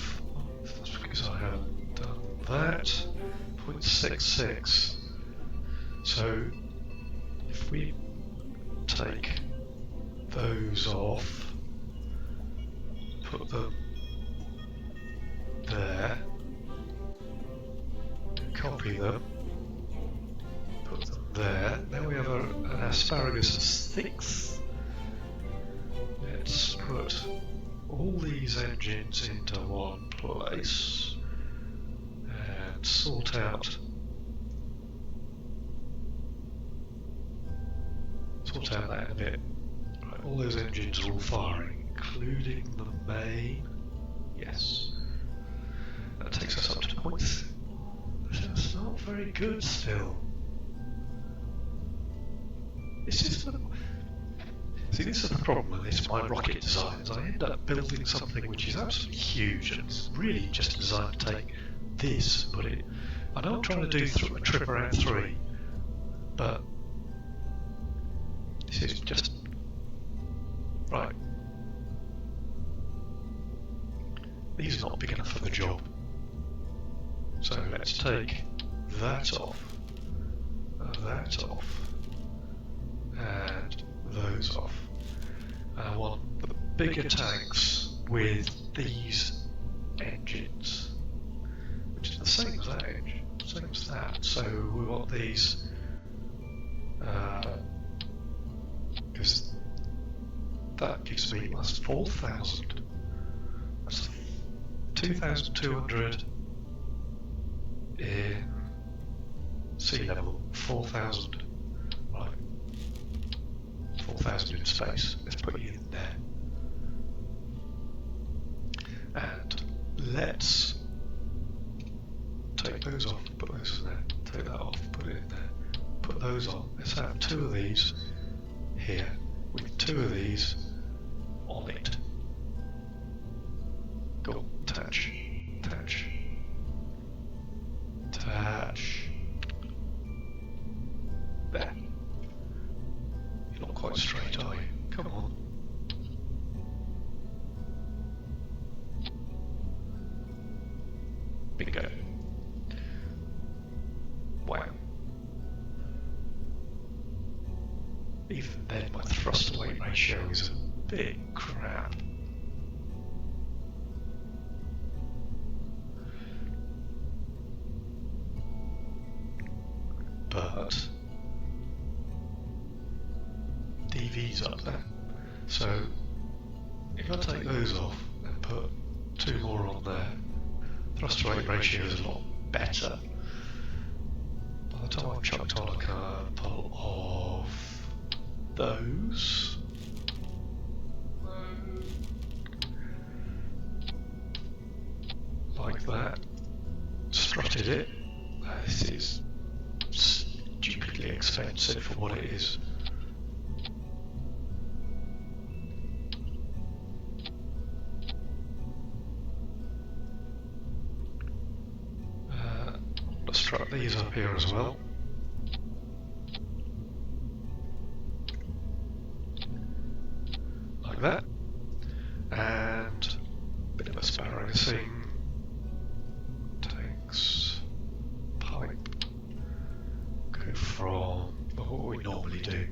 that's because I haven't done that. 0.66. So if we take those off, put them there, copy them, put them there. Now we have an asparagus 6th. Let's put all these engines into one place and sort out that a bit. Right, all those engines are all firing, including the main. Yes. That takes us up to 0.6. That's not very good still. This is the problem with this, my rocket designs. I end up building something which is absolutely huge and it's really just designed to take this and put it I know I'm trying to do a trip around 3, but this is just right. These are not big enough for the job. So let's take that off, and those off. And I want the bigger tanks with these engines, which is the same as that engine, same as that. So we want these, because that gives me, that's 4,000. That's 2,200 in sea level, 4,000, right, 4,000 in space. Let's put you in there. And let's take those off, put those in there, take that off, put it in there, put those on. Let's have 2 of these here, with 2 of these on it. Go, attach, attach, attach. There. You're not quite straight, are you? Come on. Bingo. Wow. Even then, my thrust to weight ratio is a bit crap. But DV's up there. So if I take those off and put 2 more on there, thrust to weight ratio is a lot better. By the time I've chucked on a couple of those, like that, strutted it. This is stupidly expensive for what it is. Let's strut these up here as well. Like that. And a bit of asparagising. Tanks. Pipe. Go from what we normally do.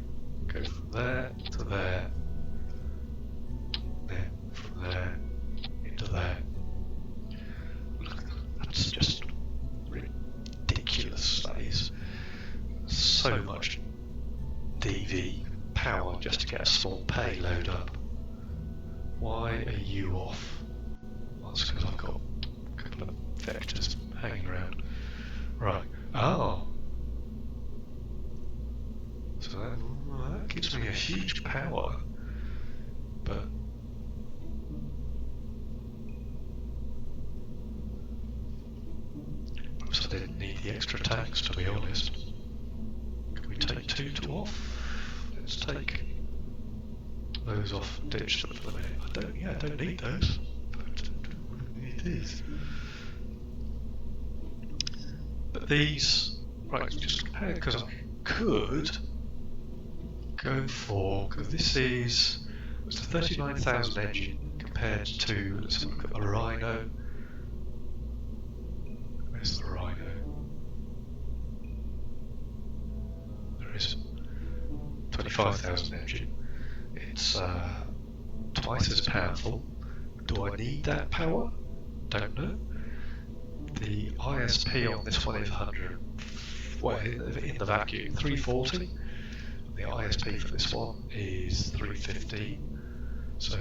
Go from there to there. There. From there into there. Look, that's just ridiculous. That is so much DV power just to get a small payload up. Why are you off? Well, that's because I've got a couple of vectors hanging around. Right. Oh. So that gives me a huge power, but perhaps I didn't need the extra tanks, to be honest. Can we take 2 to off? Let's take those off and ditch them for the minute. I don't need those, but it is. But these, right, just compare, because I could go for, because this is, it's a 39,000 engine compared to, let's look at the Rhino. Where's the Rhino? There is 25,000 engine. It's twice as powerful. Do I need that power? Don't know. The ISP on this one is 100. Well, in the vacuum, 340. The ISP for this one is 350. So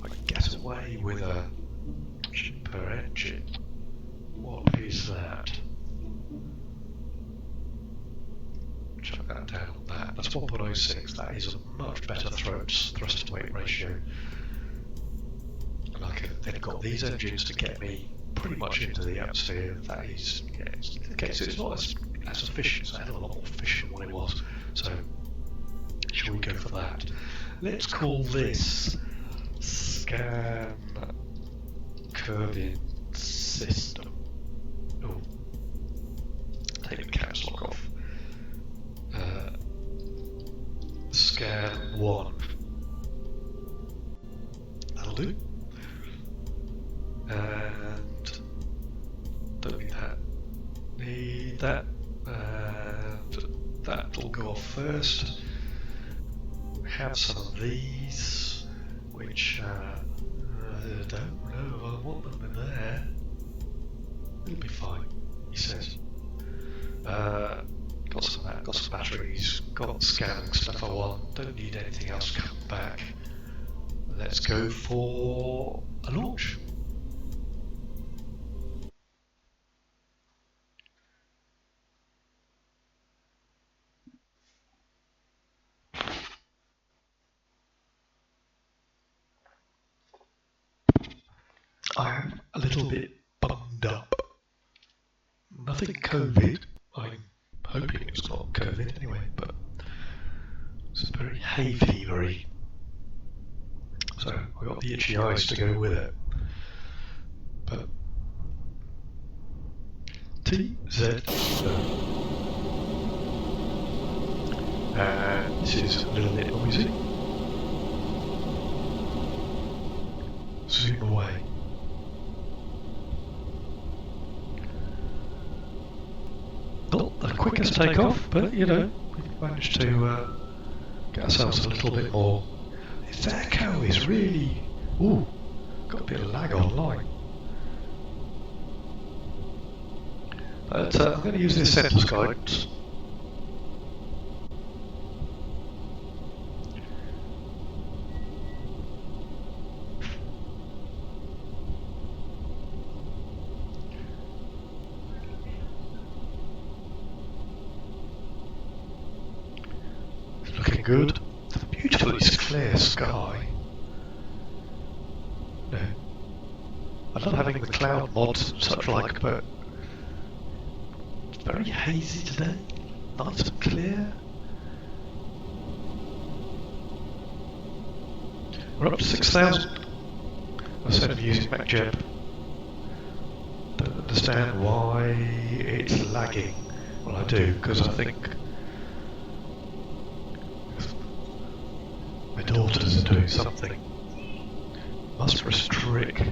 I can get away with a cheaper engine. What is that? Chuck that down on that. That's 1.06. That is a much better thrust to weight ratio. And I can then got these engines to get me pretty much into the atmosphere. That is, okay, so it's not as efficient, it's a hell of a lot more efficient than what it was. So, shall we go for that? Let's call this Scan Curving System. Oh, that. That'll go off first. Have some of these, which I don't know if I want them in there. It'll be fine, he says. Got some of that, got some batteries, got scanning stuff I want, don't need anything else coming back. Let's go for a launch. I am a little bit bummed up. Nothing COVID. I'm hoping it's not COVID anyway, but it's very hay fevery. So I got the itchy eyes to go with it. But TZ. And this is a little bit noisy. Zoom away. Not the quickest takeoff, but you know, we've managed to get ourselves a little bit more. This echo is really, got a bit of lag online. But I'm going to use this sentence guidance. Looking good. Beautifully clear sky. No. I love having the cloud mods and such like, but it's very hazy today. Nice and clear. We're up to 6,000. I said I'm using MacJeb. Don't understand why it's lagging. Well, I do, because I think my daughters are doing something. Must restrict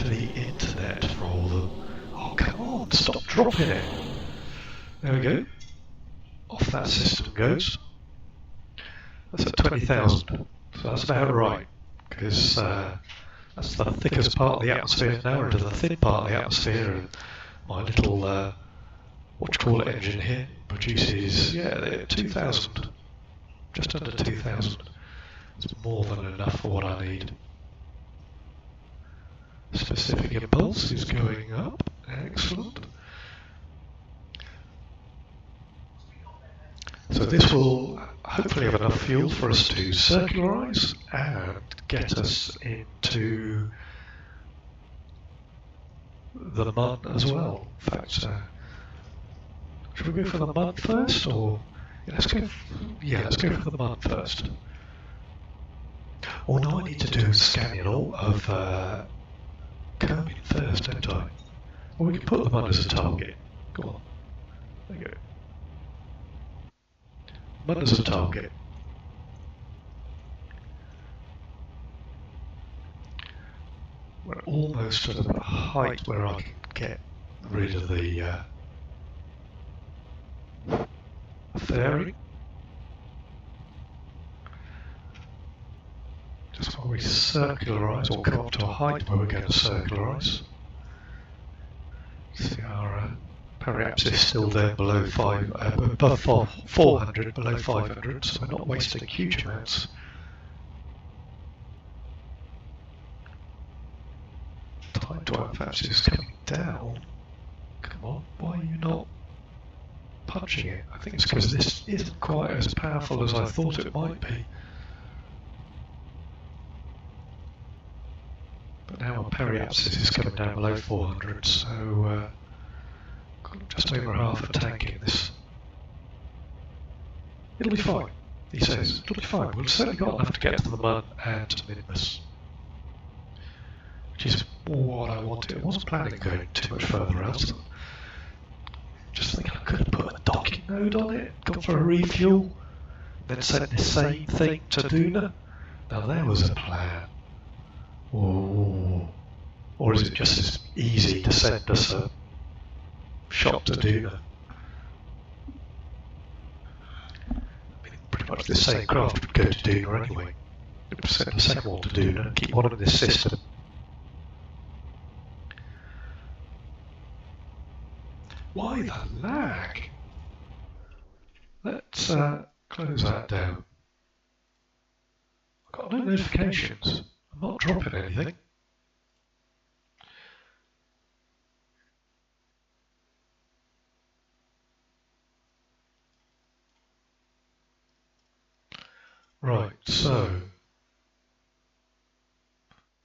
the internet for all of them. Oh, come on, stop dropping it. There we go. Off that system goes. That's at 20,000. So that's about right. Because that's the thickest part of the atmosphere now into the thin part of the atmosphere. And my little, engine here produces, 2,000. Just under 2,000. It's more than enough for what I need. Specific impulse is going up. Excellent. So this will hopefully have enough fuel for us to circularise and get us into the Mun as well. In fact, should we go for the Mun first, or let's go for the Mun first. Oh no, I need to do a scanning of Kermin first, don't I? Well, we can put the Mun as a target. Go on. There you go. Mun as a target. We're almost at a height where I can get rid of the fairing. Just while we circularise, or come up to a height where we're going to circularise. See our periapsis is still there below above 400, below 500, so we're not wasting huge amounts. Time to periapsis is coming down. Come on, why are you not punching it? I think it's because this isn't quite as powerful as I thought it might be. But now our periapsis is coming down below 400, so got just over half a tank in this. It'll be fine, he says. It'll be fine. We've certainly got enough to get to the Mun and to Minmus, which is what I wanted. I wasn't planning on going too much further else. Just thinking I could have put a docking node on it, gone for a refuel, then sent the same thing to Duna. Now there was a plan. Or is it just as easy to send us a shot to Duna. I mean, pretty much the same craft would go to Duna anyway. Send the second one to Duna, keep one in this system. Why the lag? Let's close that down. I've got no notifications. I'm not dropping anything. Right, so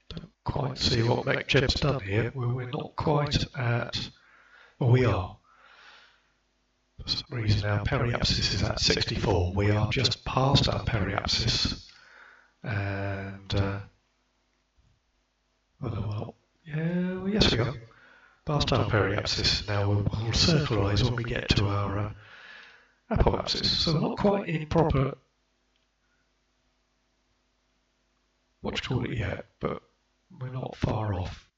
don't quite see what MechJeb's done here. We're not quite at, well, we are. For some reason our periapsis is at 64. We are just past our periapsis, and well, yeah, yes we are. Past our periapsis. Now we'll circularize when we get to our apoapsis. So we're not quite in proper, what you call it yet, but we're not far off.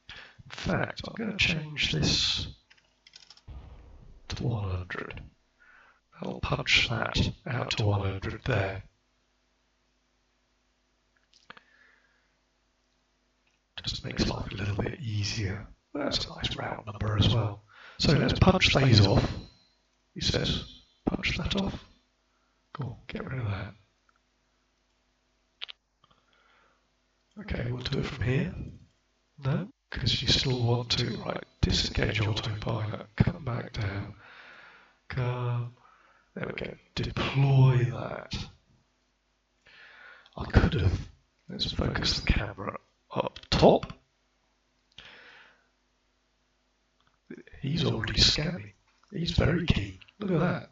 In fact, I'm going to change this to 100. I'll punch that out to 100 there. Just makes life a little bit easier. That's a nice round number as well. So let's punch these off. He says, punch that off. Cool, get rid of that. Okay, we'll do it from here. No, because you still want to, right, disengage autopilot, come back down, come, there we go, deploy that. I could have, let's focus the camera up top. He's already scanning, he's very keen, look at that.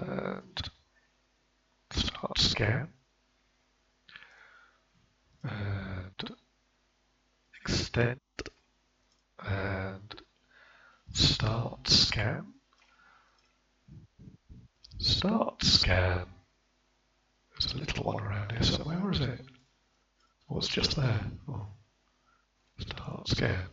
And start scan, and extend, and start scan, start scan. There's a little one around here somewhere, where is it? Oh, it's just there. Oh. Start scan.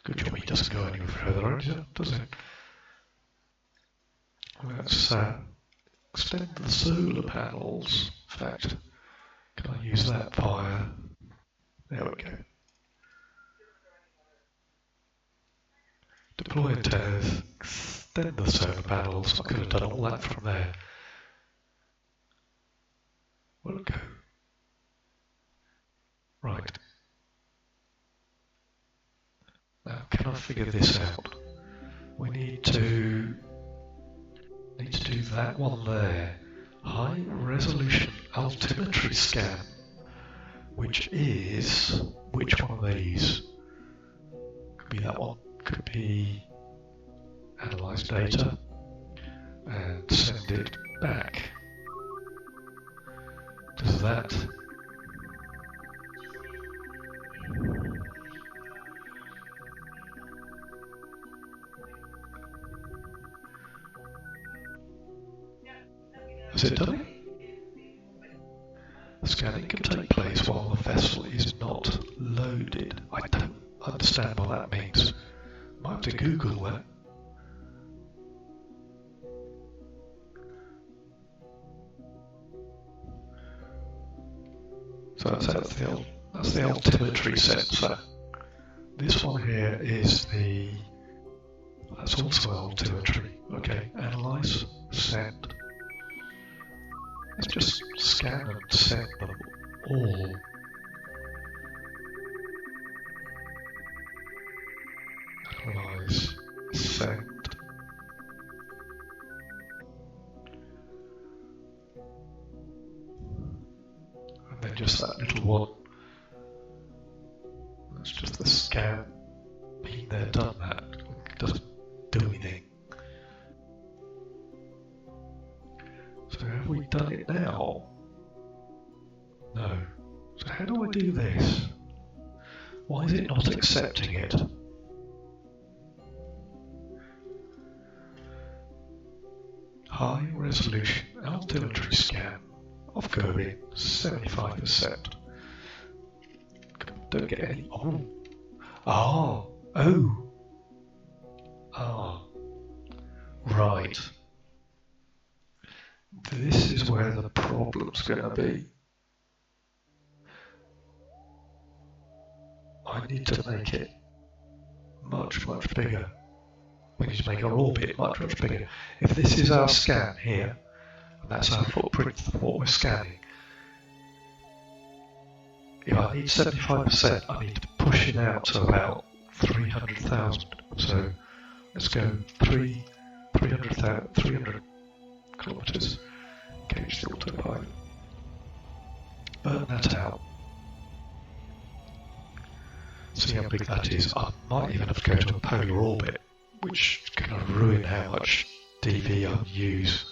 Good job he doesn't go any further, does it? Let's extend the solar panels. In fact, can I use that via? There we go. Deploy antennas, extend the solar panels. I could have done all that from there. Where'd it go? Right. Now, can I figure this out? We need to do that one there. High resolution altimetry scan, which is, which one of these? Could be that one, could be analyze data and send it back. Does that? Has it done it? Scanning can take place while the vessel is not loaded. I don't understand what that means. Might have to Google that. So that's the altimetry sensor. This one here is that's also altimetry. Okay, analyze, send. Let's just scan and send them all. Analyze, send. And then just that little one. That's just the scan. Been there, done that. It doesn't do anything. So have we done it now? No. So how do I do this? Why is it not accepting it? high resolution altimetry scan of Gowin 75%. Don't get any. Right. This is where the problem's gonna be. I need to make it much bigger. We need to make our orbit much bigger. If this is our scan here, and that's our footprint of what we're scanning, if I need 75%, I need to push it out to about 300,000. So let's go 300 kilometers. Engage the autopilot. Burn that out. See how big that is. I might even have to go to a polar orbit, which is going to ruin how much DV I use.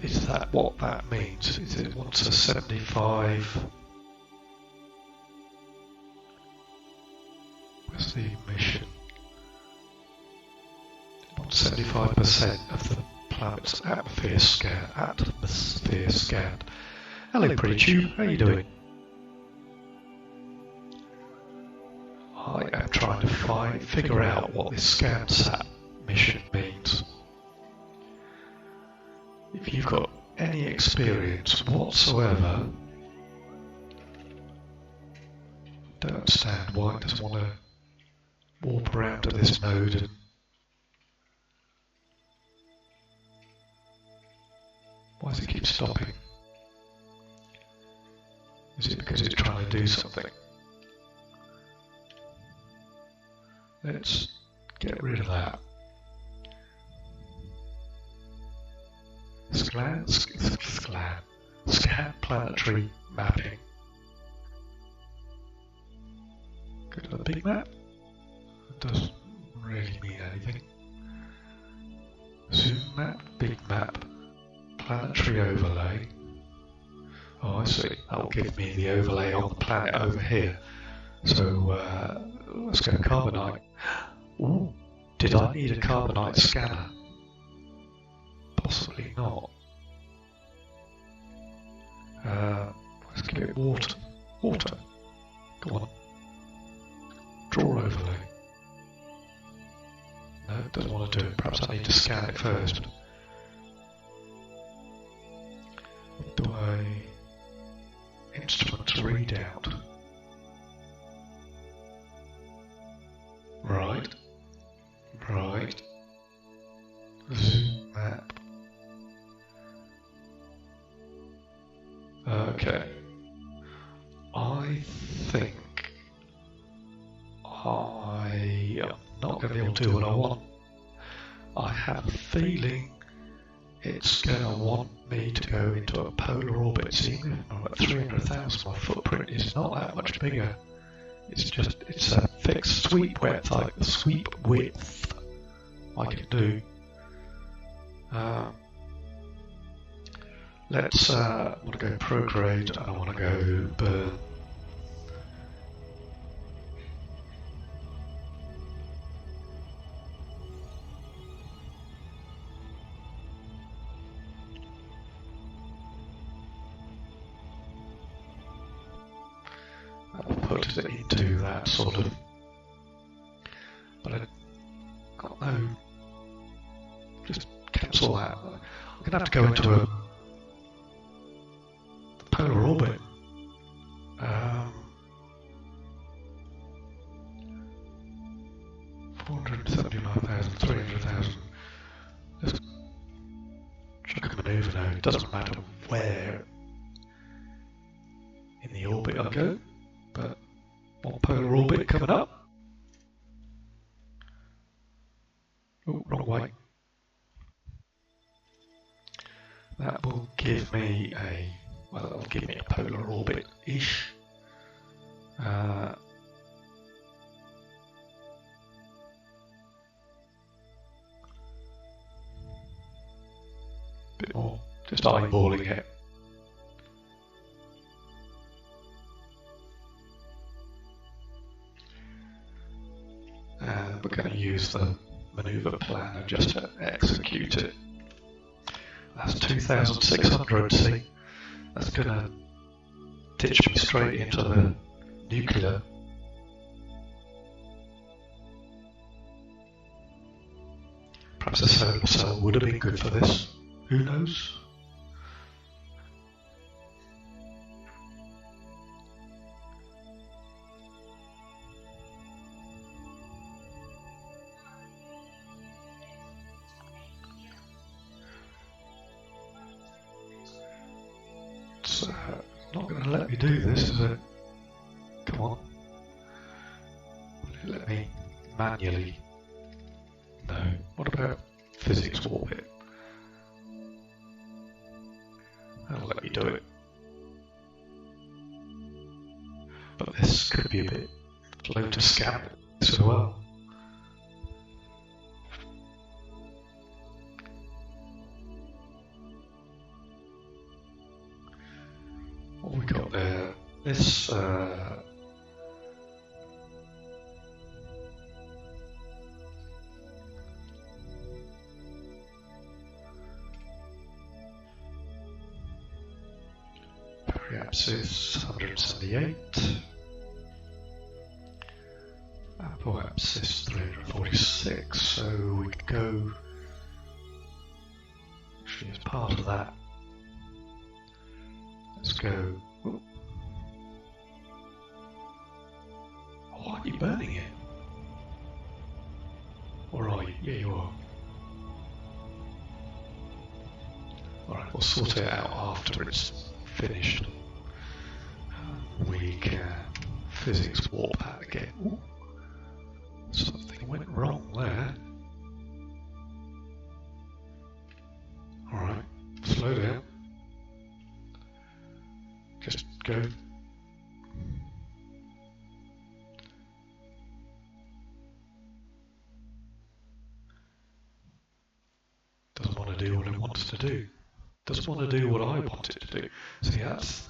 Is that what that means? Is it wants a 75? Where's the mission? It wants 75% of the planet's atmosphere scanned. Hello, pretty tube. How you doing? I am trying to figure out what this ScanSat mission means. If you've got any experience whatsoever, don't understand why it doesn't want to warp around to this node and why does it keep stopping? Is it because it's trying to do something? Let's get rid of that. Scan planetary mapping. Go to the big map. It doesn't really mean anything. Zoom map, big map, planetary overlay. Oh, I see. That'll give me the overlay on the planet over here. So let's go carbonite. Ooh, did I need a carbonite scanner? Possibly not. Let's give it water. Water. Go on. Draw overlay. No, it doesn't want to do it. Perhaps I need to scan it first. Do I... Instruments readout. Right. Zoom map. Okay. I think I am not going to be able to do what I want. I have a feeling it's going to want me to go into a polar orbit. See, even if I'm at 300,000, my footprint is not that much bigger. It's a fixed sweep width I can do. Let's, I want to go prograde and I want to go burn. I'll put it into that sort of, but I've got no, just cancel that. I'm going to have to go into a polar orbit. 475,000, 300,000. Let's chuck a maneuver now. It doesn't matter where in the orbit I go, but one polar orbit coming up. Oh, wrong way. That will give me a... well, it'll give me a polar orbit-ish. Bit more, just eyeballing it. And we're going to use the maneuver planner just to execute it. That's 2,600, see? That's going to ditch me straight into the nuclear. Perhaps a solar cell would have been good for this. Who knows? It's not going to let me do this, is it? Come on. Let me manually. No. What about physics orbit? That'll let me do it. But this could be a bit slow to scan as well. What have we got there? This Periapsis 178, Apoapsis 346, so we could go, actually as part of that, let's go, oh, why are you burning it? Or are you? Yeah, you are. Alright, we'll sort it out after it's finished. We can physics warp that again. Ooh. Something went wrong there. Alright, slow down. Just go. Doesn't want to do what it wants to do. Doesn't want to do what I want it to do. See, that's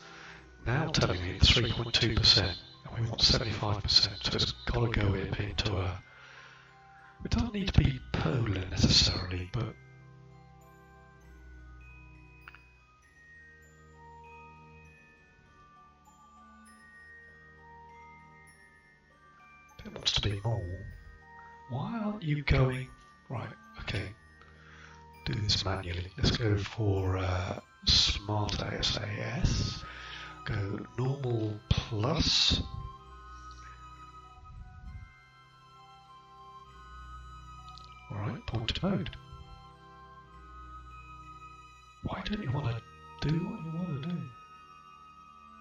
now telling me it's 3.2%, and we want 75%, so it's got to go into a... It doesn't need to be polar necessarily, but... It wants to be more. Why aren't you going... Right, okay. Do this manually. Let's go for Smart SAS. Go normal plus. Alright, point mode. Why don't you want to do what you want to do?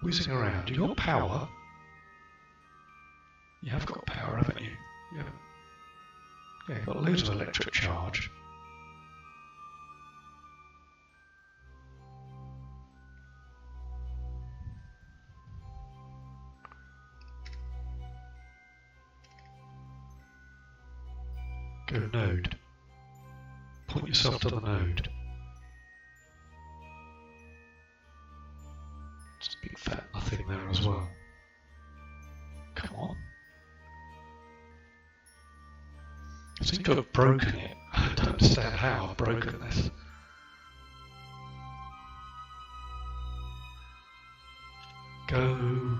Whizzing around. You got power. You have got power, haven't you? Yeah, you've got loads of electric charge. Go node. Point yourself to the node. Just big fat nothing there as well. Come on. I seem to have broken it. I don't understand how I've broken this. Go.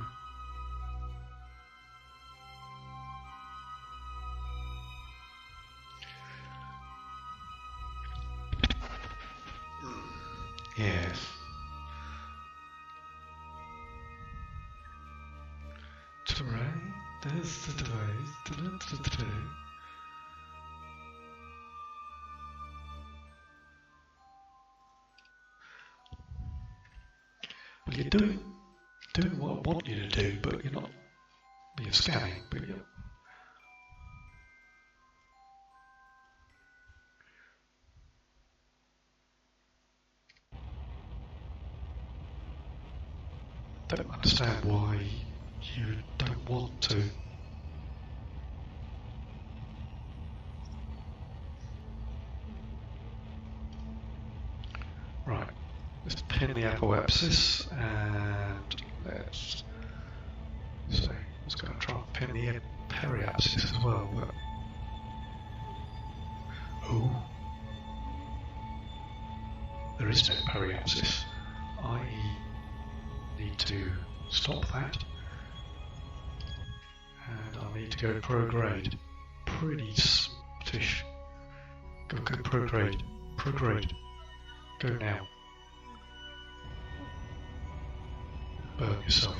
Yes. Terrain. There's the device. Well, you're doing what I want you to do, but you're not. You're scanning, but you're. don't understand why you don't want to. Right, let's pin the apoapsis and let's see. I was going to try and pin the periapsis as well, but oh, there is no periapsis. I need to stop that, and I need to go prograde. Pretty smartish. Go prograde. Prograde. Go now. Burn yourself.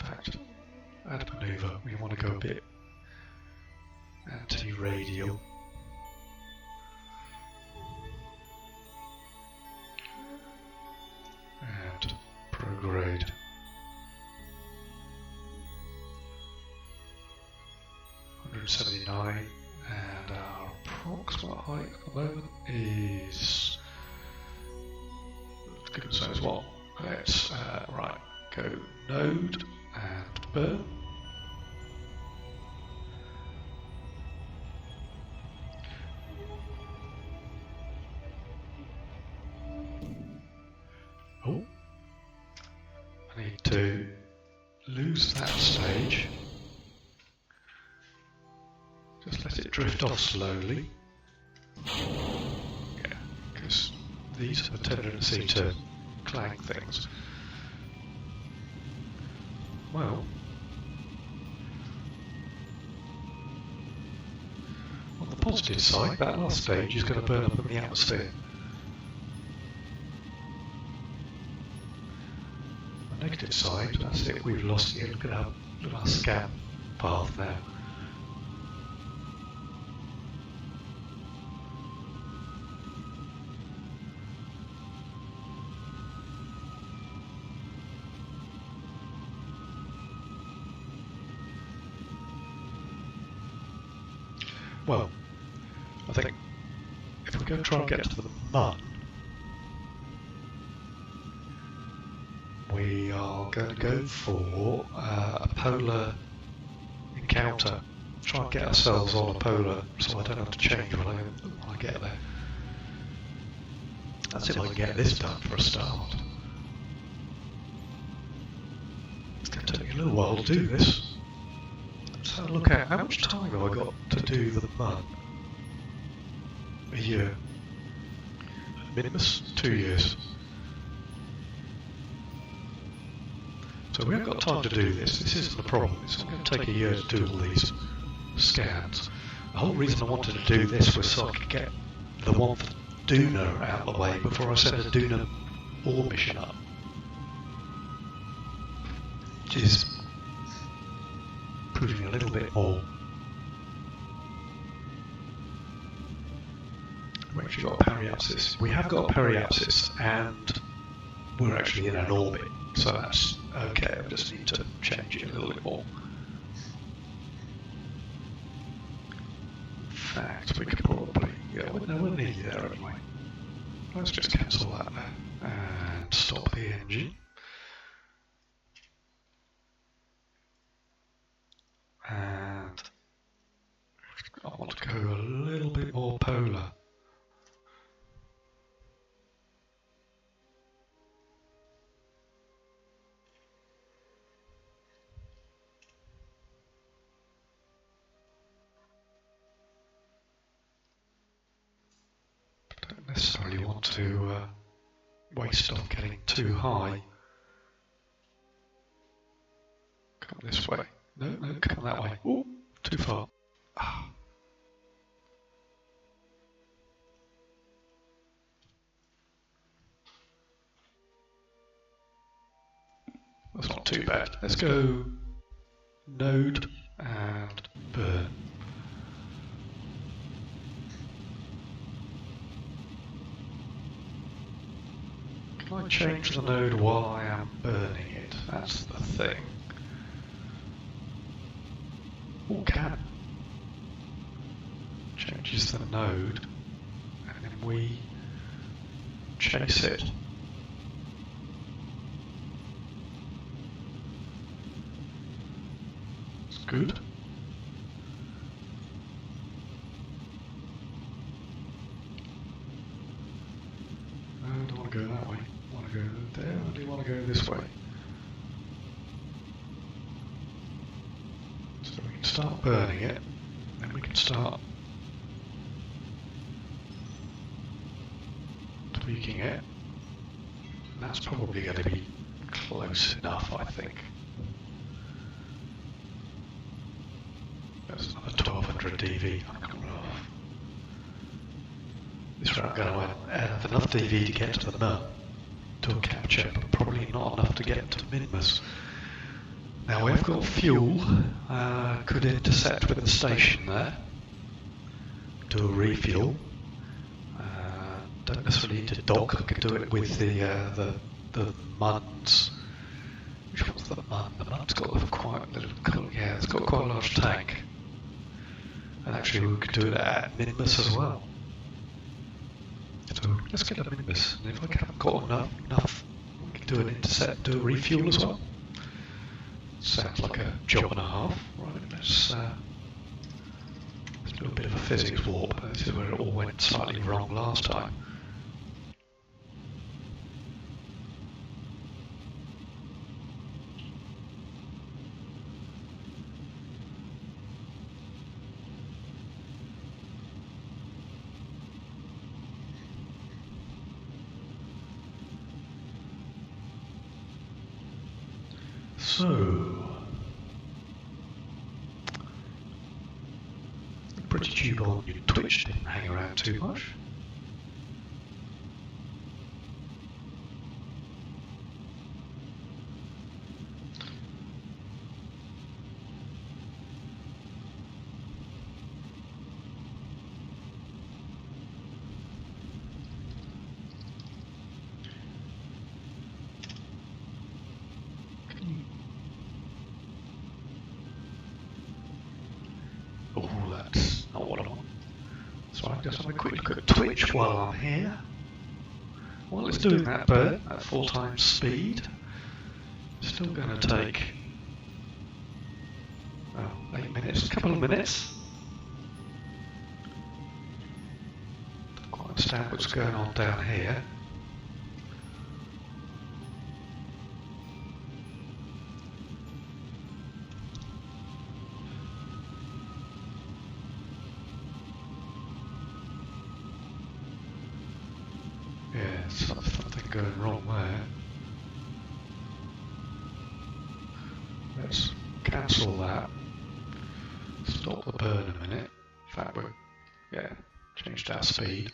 In fact, add maneuver. We want to go a bit anti-radial. And prograde. 179, and our approximate height at the moment is goodness knows what. Let's right, go node and burn. Oh, I need to lose that stage. Just let it drift off slowly. Yeah, because these have a tendency to clang things. Well, on the positive side, that last stage is going to burn up in the atmosphere. On the negative side, that's it, we've lost it. Look at our scan path now. Well, I think if we're going to try and get to the Mun, we are going to go for a polar encounter. Try and get ourselves on a polar so I don't have to change when I get there. That's if I can get this done for a start. It's going to take me a little while to do this. So look at how much time have I got to do the Mun? A year. Minimus? 2 years. So we haven't got time to do this. This isn't the problem. It's going to take a year to do all these scans. The whole reason I wanted to do this was so I could get the one for Duna out of the way before I send a Duna ore mission up. Which is proving a little bit more. We've actually got a periapsis. We have got a periapsis and we're actually in an orbit, so that's okay. I just need to change it a little bit more. In fact, we could probably, yeah, we're nearly there anyway. Let's just cancel that there and stop the engine. And I want to go a little bit more polar. Don't necessarily want to waste on getting too high. Come this way. No, come that way. Ooh, too far. Ah. That's not too bad. Let's go node and burn. Can I change the node while I am burning it? That's the thing. Oh, can. Changes the node and Can we chase it? It's good. I don't want to go that way. I want to go there. I do want to go this way. So we can start burning it, then we can start tweaking it. And that's probably going to be close enough, I think. That's another 1200 DV. This route going to add enough DV to get to the nut, to a capture, but probably not enough to get to Minmus. Now we've got fuel, could intersect with the station there, do a refuel. Don't necessarily need to dock, I could do it with the Muns. Which one's the Mun? The Mun's got quite a little, yeah, it's got quite a large tank. And actually we could do it at Minmus as well. So let's get a Minmus, and if I haven't got enough, we can do an intercept, do a refuel as well. Sounds like a job and a half. Right, let's do a bit of a physics warp. This is where it all went slightly wrong last time. So, the British tube on your Twitch didn't hang around too much. Oh, that's not what I want. So I just have a quick look at Twitch while I'm here. While it's doing that burn at 4 times speed, it's still going to take 8 minutes, a couple of minutes. Don't quite understand what's going on down here. Yeah, something going wrong there. Let's cancel that. Stop the burn a minute. In fact, we're, changed our speed.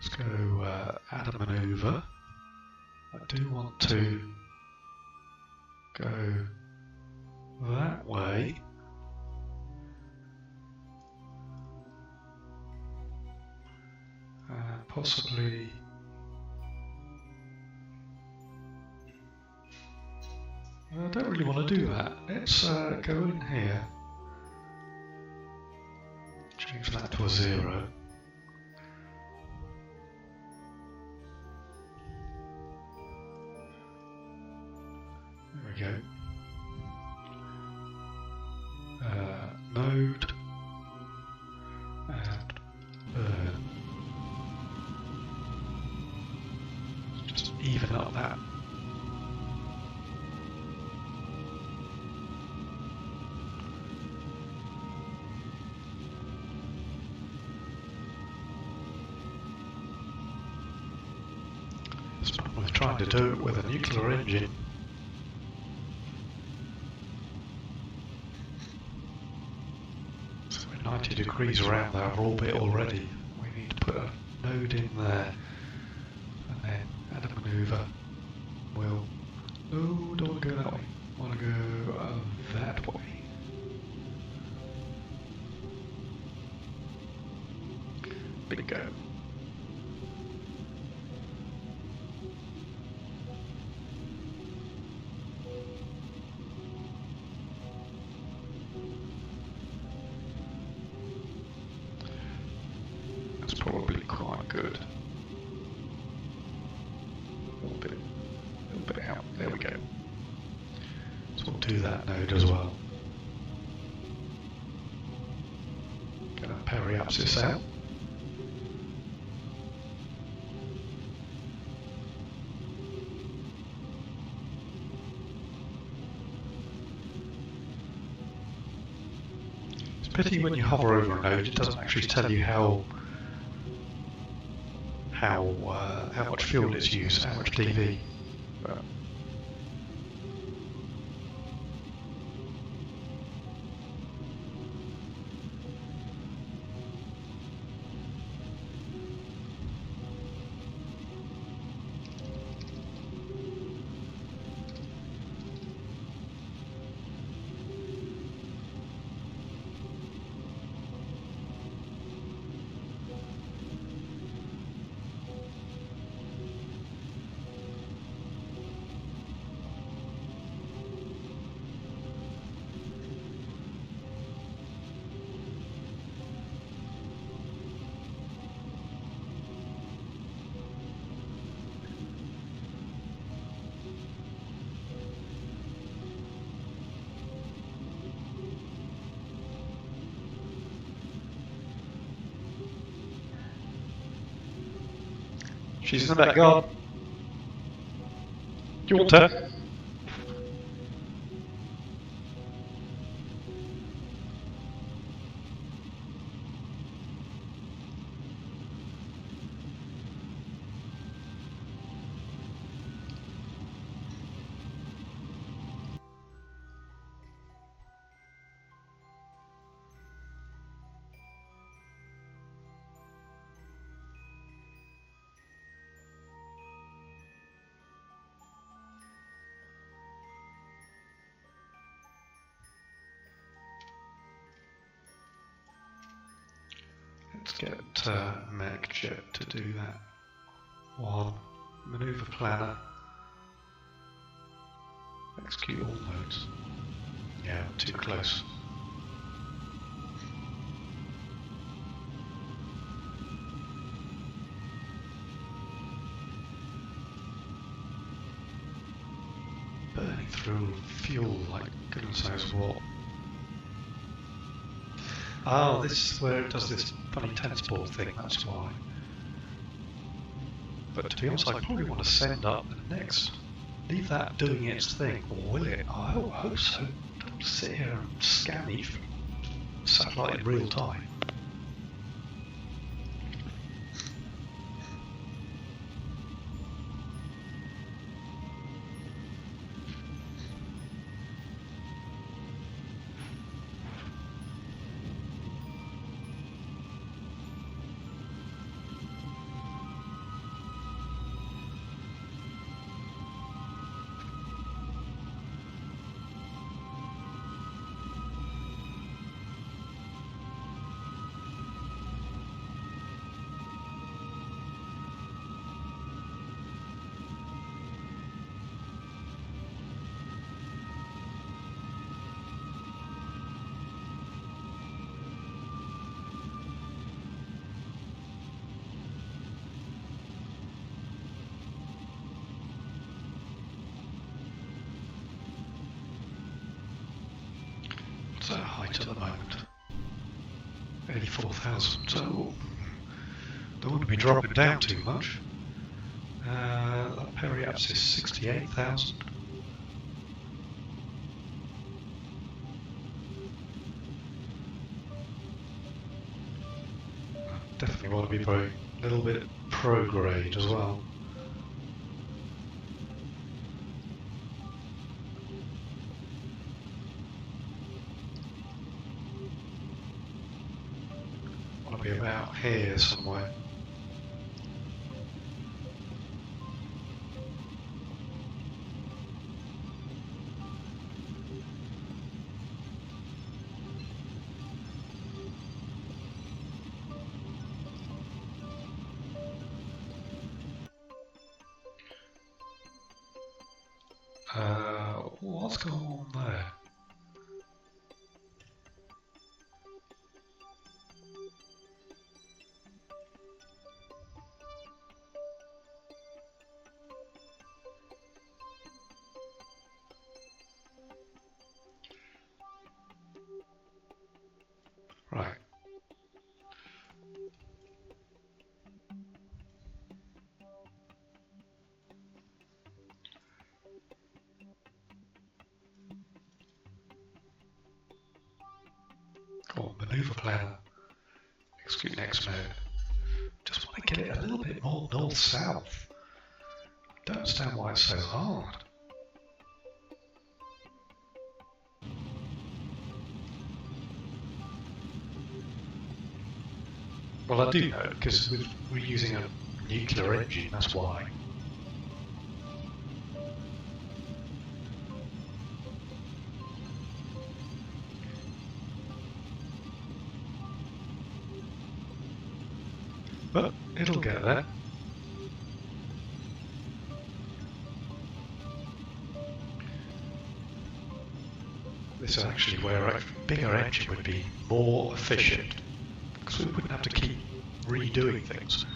Let's go add a maneuver. I do want to go that way. Possibly. I don't really want to do that. Let's go in here. Change that to a 0. There we go. Mode and burn. Just even up that. We're trying to do it with a nuclear engine. So we're 90 degrees around our orbit already. We need to put a node in there and then add a maneuver. We'll... No, don't want to go that way. I want to go that way. Bingo. Probably quite good. mode as well. Get that periapsis out. It's a pity when you hover over a node, it doesn't actually tell you how much fuel it's used, how much PV. But she's in the back garden. Do you want her? Let's get MacJet to do that. One, maneuver planner, execute all nodes. Yeah, too close. Burning through fuel like goodness knows what. Oh, this is where it does this funny tense ball thing, that's why. But to be honest, I probably want to send up the next. Leave that doing its thing, or will it? I hope so. Don't sit here and scan me from satellite in real time. What's that height at the moment? 84,000, so don't want to be dropping down too much. That periapsis 68,000. Definitely want to be a little bit prograde as well. Want to be about here somewhere. What's going on there? or maneuver planner, execute next mode. Just want to get it a little bit more north-south. Don't understand why it's so hard. Well, I do know, because we're using a nuclear engine, that's why. But it'll get there. This is actually where a bigger engine would be more efficient, because we wouldn't have to keep redoing things.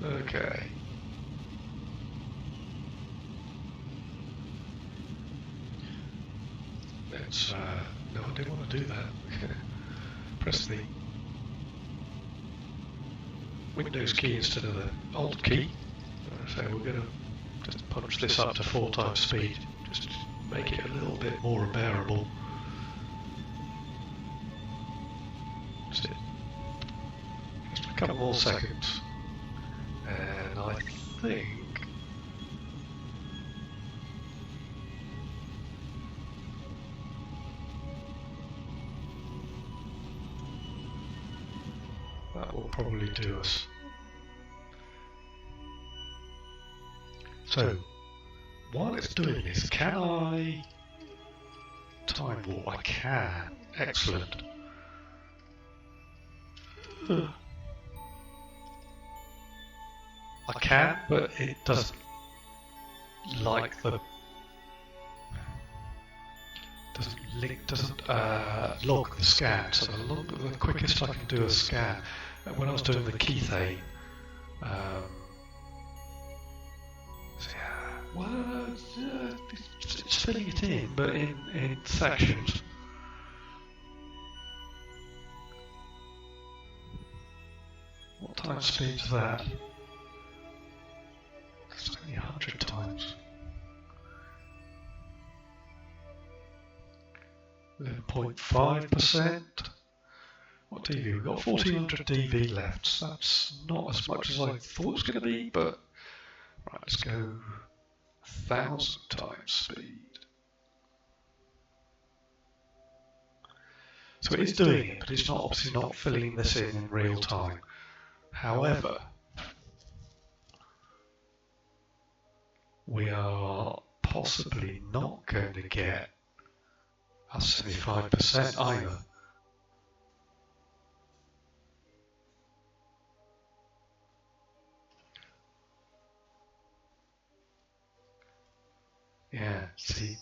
Okay. Let's, no, I didn't want to do that. Press the Windows key instead of the Alt key. So we're going to just punch this up to 4 times speed, just to make it a little bit more bearable. That's it. Just a couple more seconds. And I think that will probably do us. So, while it's doing this, can I time warp? I can. Excellent. I can, but it doesn't like the doesn't log the scan. So the quickest I can do a scan when I was doing the Keythane. Well, it's filling it in, but in sections. What time speed is that? It's only 100 times. 11.5%. What DV? We've got 1400 DV left. So that's not as much as I thought it was going to be, but right, let's go 1000 times speed. So it is doing it, but it's not obviously not filling this in real time. However, we are possibly not going to get a 75% either. Yeah, see,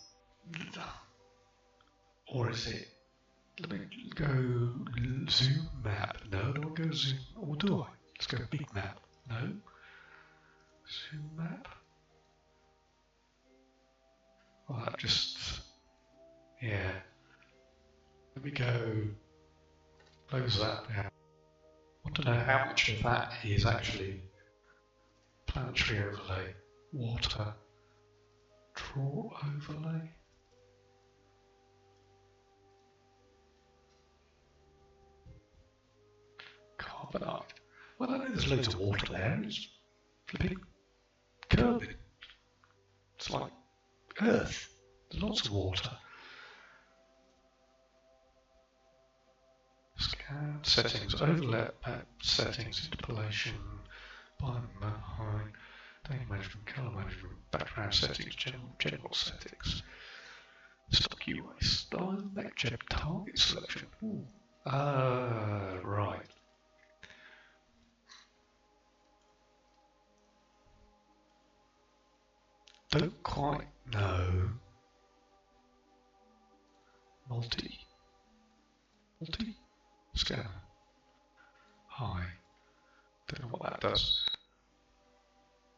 or is it? Let me go zoom map. No, I don't go zoom. Or do I? Let's go big map. No. Zoom map. Well, that just. Yeah. Let me go. Close that down. I want to know how much of that is actually planetary overlay, water, draw overlay. Carbonite. Well, I know there's loads of water there. It's flipping curving. It's like Earth. There's lots of water. Scan settings, overlap settings, interpolation, biome height, data management, color management, background settings, general settings, stock UI style, MechJeb target selection. Right. Don't quite know multi scanner. High. Don't know what that does.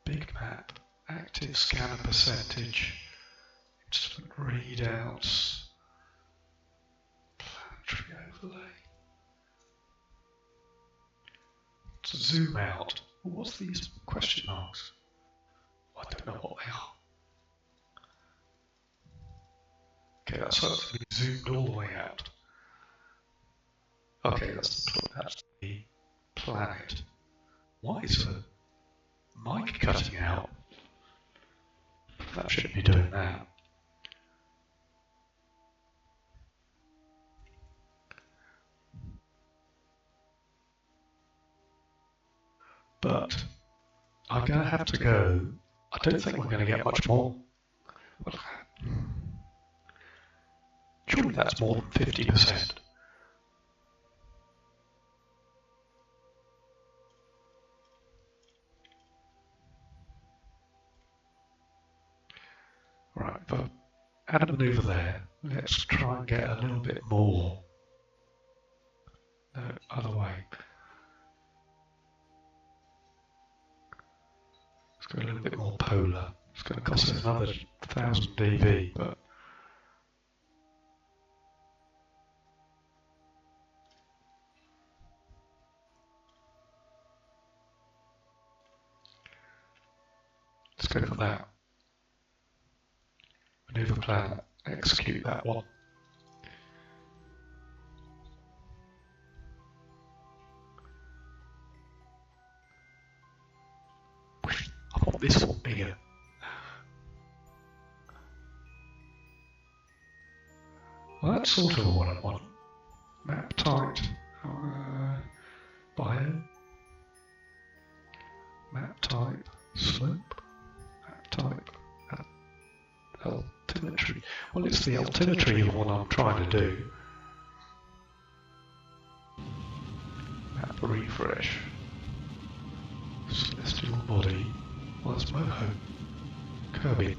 Big map. Active scanner percentage. Instrument readouts. Planetary overlay. To zoom out. What's these question marks? I don't know what they are. Okay, that's hopefully zoomed all the way out. Okay, that's the planet. Why is the mic cutting out? That shouldn't be doing that. But I'm going to have to go. I don't think we're going to get much more. Surely that's more than 50%. Right, but add a maneuver there. Let's try and get a little bit more. No, other way. Let's go a little bit more polar. It's going to cost us another 1000 dV, but let's go for that. Maneuver plan, execute that one. I want this one bigger. Well, that's sort of what I want. Map type, bio, map type, slope, map type, altimetry. Well, it's the altimetry one I'm trying to do. Map refresh. Celestial body. Well, that's Moho. Kirby.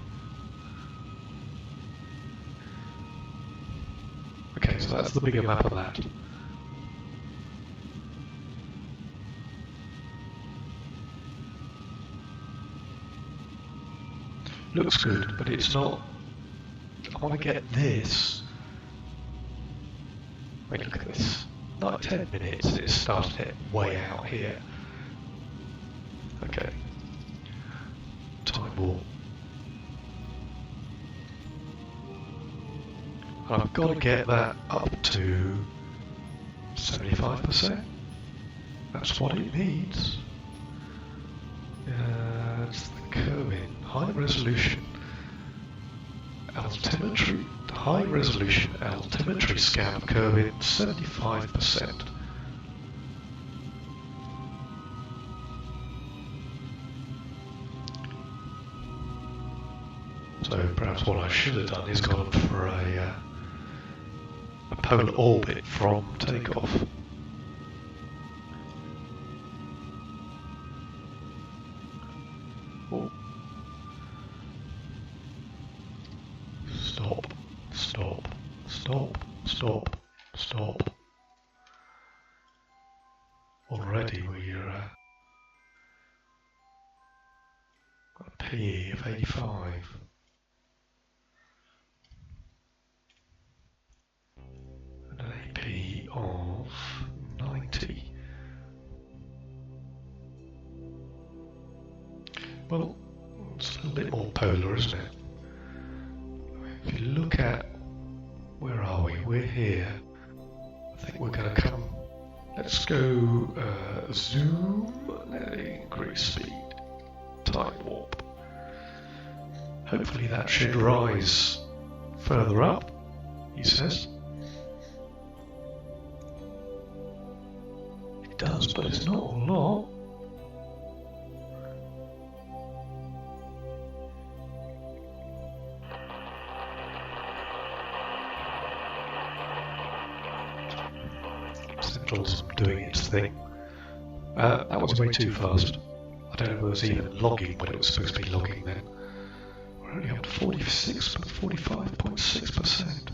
Okay, so that's the bigger map of that. Looks good, but it's not. I want to get this. Wait, look at this. Not 10 minutes, it started it way out here. Okay. Time warp. I've got to get that up to 75%. That's what it needs. It's the Kerwin. High resolution altimetry. High resolution altimetry scan of Kerwin, 75%. So perhaps what I should have done is gone for a polar orbit from takeoff. Oh. Stop, stop, stop, stop, stop. Already we're got a PE of 85. And an AP of 90. Well, it's a little bit more polar, isn't it? If you look at, where are we? We're here. I think we're going to come, let's go zoom, increase speed, time warp. Hopefully that should rise further up, he says. It does, but it's not a lot. Central's doing its thing. That was way too fast. I don't know if it was even logging when it was supposed to be logging then. We're only up to 45.6%.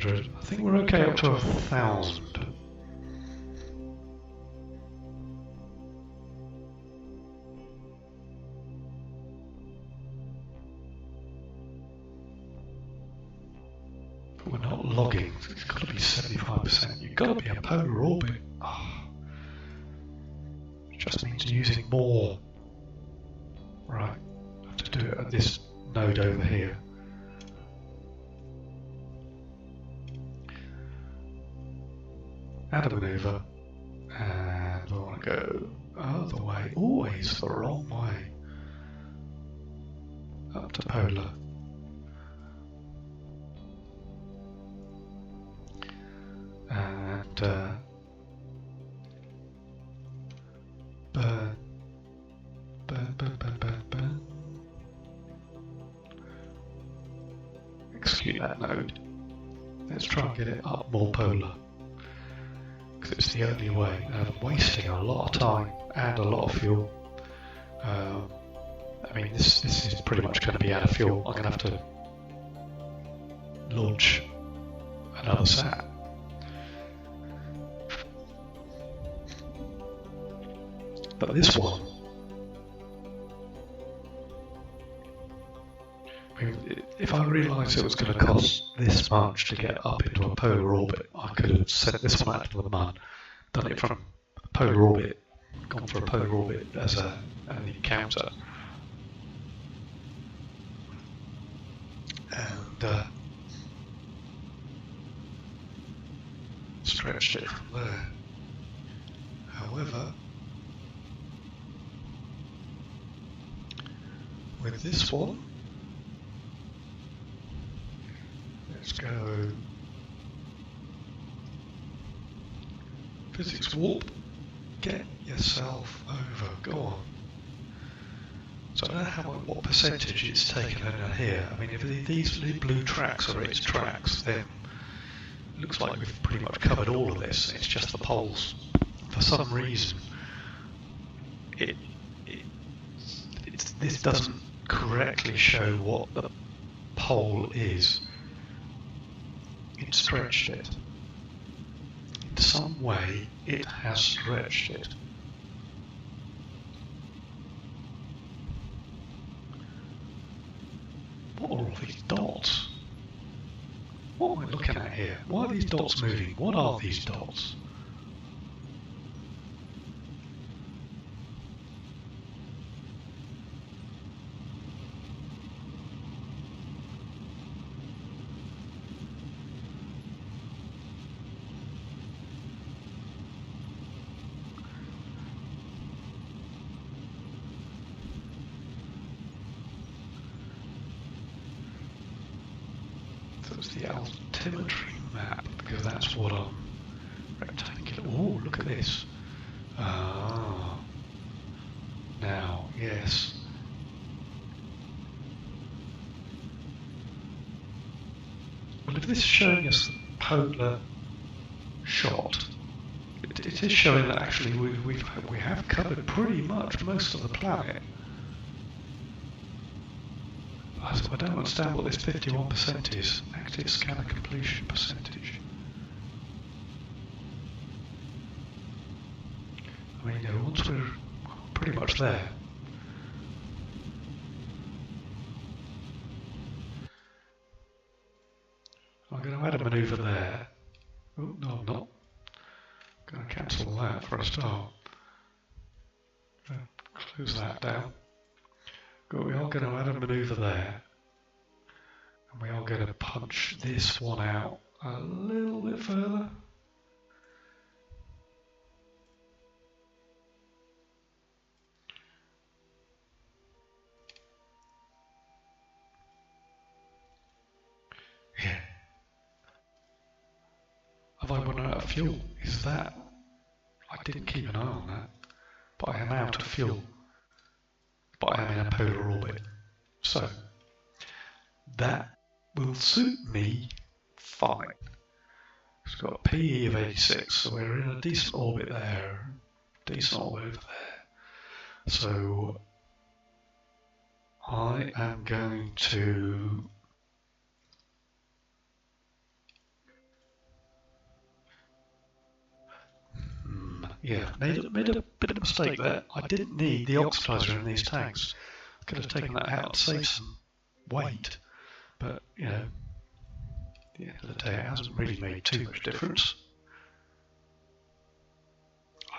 500. I think we're okay up to 1,000. But we're not logging. It's got to be 75%. You've got to be a polar orbit. Oh. It just means using more. Right. I have to do it at this node over here. Add a maneuver, and we want to go other way, always the wrong way, up to polar. And burn, burn, burn, burn, burn, burn. Execute that node. Let's try and get it up more polar. It's the only way, and I'm wasting a lot of time and a lot of fuel. I mean, this is pretty much going to be out of fuel. I'm going to have to launch another sat. But this one, I mean, if I realised it was going to cost this much to get up into a polar orbit, I could have sent this one out to the Mun, done it from a polar orbit, gone for a polar orbit as an encounter, and stretched it from there. However, with this one, let's go physics warp, get yourself over, go on. So I don't know what percentage it's taken in here. I mean, if these blue tracks are its tracks, then it looks like we've pretty much covered all of this. It's just the poles. For some reason, this doesn't correctly show what the pole is. It stretched it. In some way, it has stretched it. What are all these dots? What am I looking at here? Why are these dots moving? What are these dots? That's the altimetry map, because that's what I'm rectangular. Oh, look at this. Ah. Now, yes. Well, if this is showing us the polar shot, it is showing that actually we have covered pretty much most of the planet. I don't understand what this 51% is. Active scanner completion percentage. I mean, once we're pretty much there. I'm going to add a manoeuvre there. Oh, no, I'm not. I'm going to cancel that for a start. Close that down. But we are going to add a manoeuvre there. And we are going to punch this one out a little bit further. Yeah. Have I run out of fuel? Is that... I didn't keep an eye on that. But I am out of fuel. But I am in a polar orbit. So, that will suit me fine. It's got a PE of 86, so we're in a decent orbit there. Decent orbit over there. So, I am going to Yeah, made a bit of a mistake there. I didn't need the oxidizer in these tanks. I could have taken that out to save some weight, but you know, at the end of the day, it hasn't really made too much difference.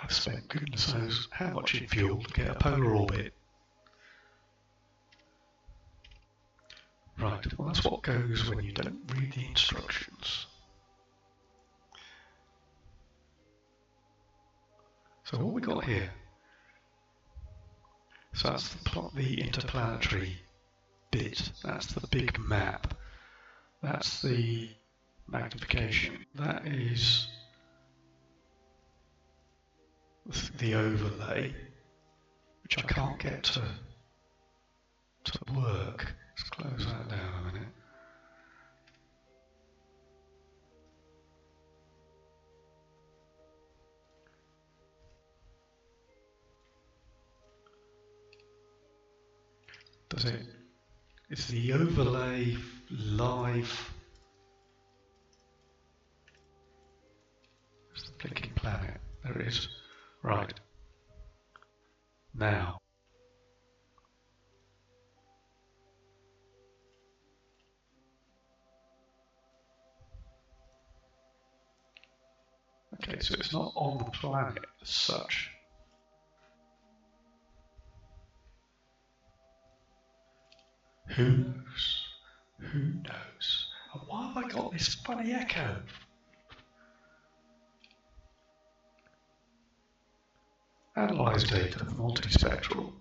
I've spent goodness knows how much in fuel to get a polar orbit. Right, well that's what goes when you don't read the instructions. So what we got here? So that's the interplanetary bit. That's the big map. That's the magnification. That is the overlay, which I can't get to work. Let's close that down a minute. Does it? It's the overlay live. It's the blinking planet. There it is. Right. Now. Okay, so it's not on the planet as such. Who knows? Who knows? And why have I got this funny echo? Analyze data for multispectral.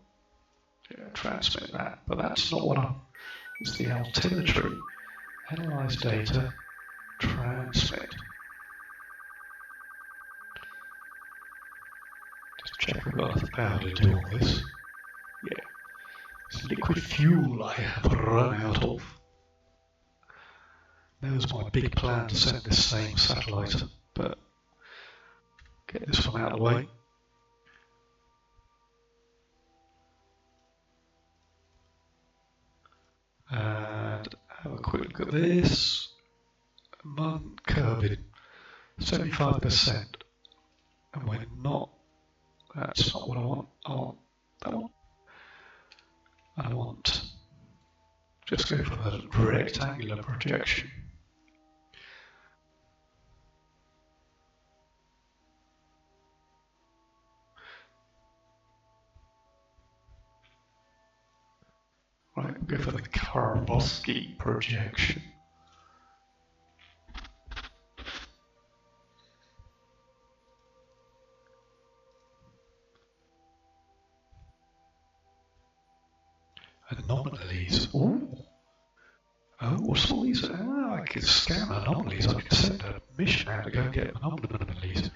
Yeah, transmit that, but that's not what I'm. It's the altimetry. Analyze data, transmit. Just check I've got enough power to do all this. Yeah. It's liquid fuel I have run out of. There's my big plan to send this same satellite, but get this one out of the way. And have a quick look at this. Mun Kerbin, 75%. And we're not, that's not what I want. I want that one. I want, just go for the rectangular projection. Right, we'll go for the Karlovsky projection. Anomalies. Ooh. Oh, what's all these? Oh, I can scan anomalies. I can send a mission out to go and get anomalies.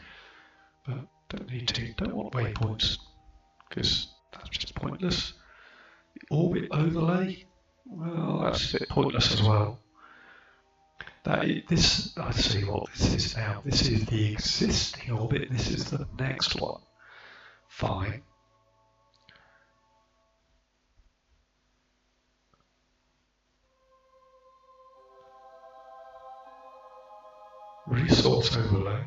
But don't need to. Don't want waypoints, because that's just pointless. The orbit overlay. Well, that's a bit pointless as well. I see what this is now. This is the existing orbit. This is the next one. Fine. Resource overlay.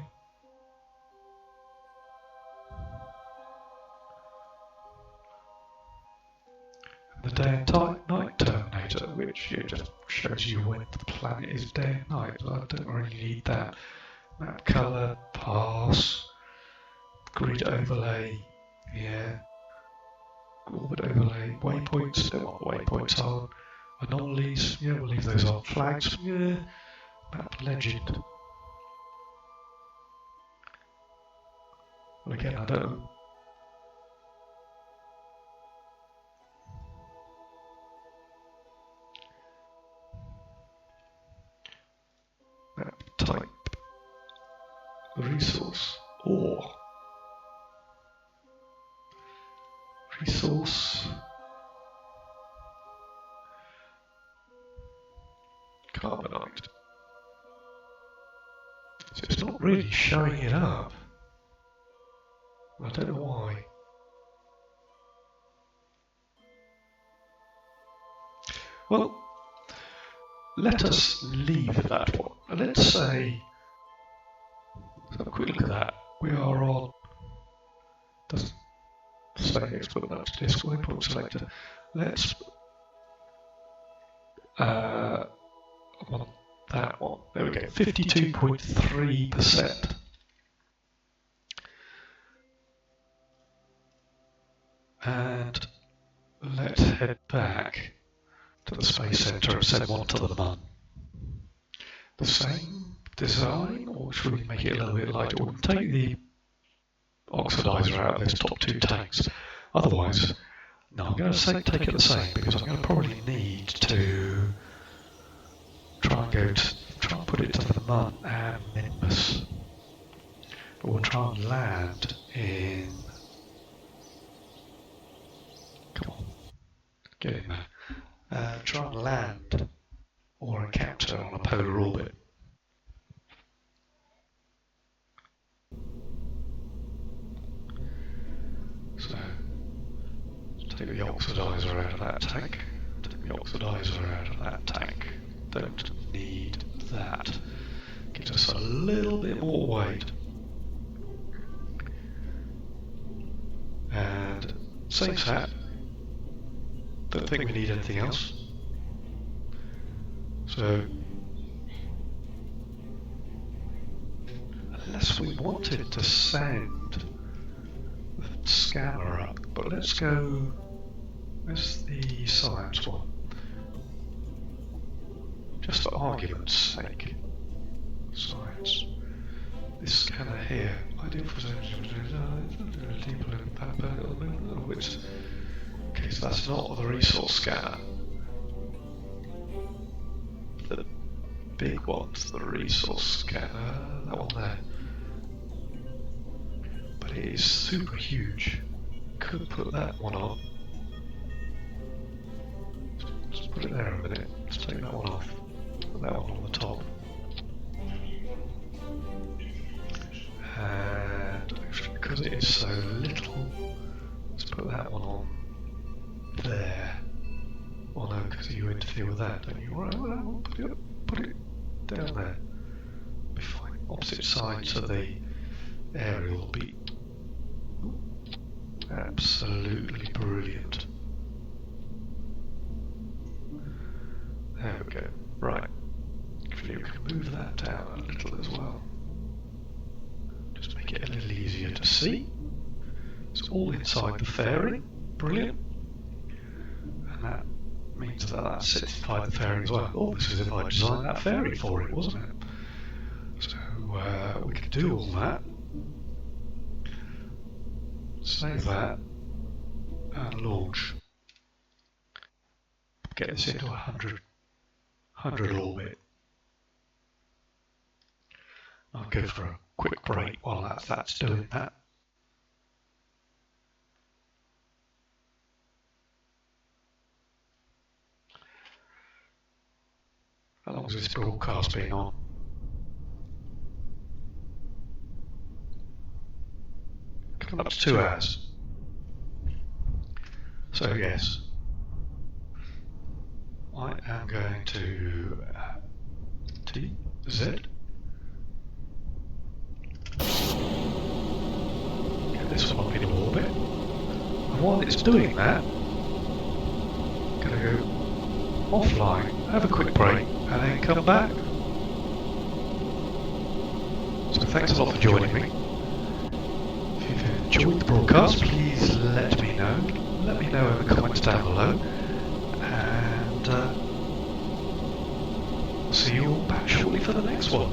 The day and night terminator, which just shows you when the planet is day and night. I don't really need that. Map color, pass, grid overlay, yeah. Orbit overlay, waypoints, don't want waypoints on. Anomalies, yeah, we'll leave those on. Flags, yeah. Map legend. Well, again, I don't know. Map type. Resource. Ore. Resource. Carbonite. So it's not really showing it up. I don't know why. Well, let us leave that one. Let's say, let's have a quick look at that. We are on doesn't say export that to disk or import selector. Let's I want that one. There we go, 52.3%. And let's head back to the Space Center and send one to the Mun. The same design, or should we make it a little bit lighter? We'll take the oxidizer out of those top two tanks. Otherwise, no, I'm going to take it the same, because I'm going to probably need to try and put it to the Mun and Minmus. But we'll try and land in. Come on, get in there. Try and land or encounter on a polar orbit. So, let's take the oxidizer out of that tank. Take the oxidizer out of that tank. Don't need that. Gives us a little bit more weight. And same sat. Don't think we need anything else. So, unless we wanted to send the scanner up, but let's go. Where's the science one? Just for argument's sake. Science. This scanner here, ideal for people in paper, which. Okay, so that's not the resource scanner. The big one's the resource scanner, that one there. But it is super huge. Could put that one on. Just put it there a minute. Let's take that one off. Put that one on the top. And actually, because it is so little, let's put that one on there. Well, no, because you interfere with that, don't you? Alright, well, put it down there. Be fine. Opposite side to the aerial will be absolutely brilliant. There we go. Right. Actually, we can move that down a little as well. Just make it a little easier to see. It's all inside the fairing. Brilliant. And that means that sits inside the fairing as well. Oh, this is if I designed that fairing for it, wasn't it? So we can do all that. Save that. And launch. Get this into 100 orbit. I'll go for a quick break while that's doing that. How long has this broadcast been on? Coming up to 2 hours. So yes, I am going to TZ. Get this one up in orbit. And while it's doing that, I'm going to go offline, have a quick break, and then come back. So thanks a lot for joining me. If you've enjoyed the broadcast, please let me know. Let me know in the comments down below. And see you all back shortly for the next one.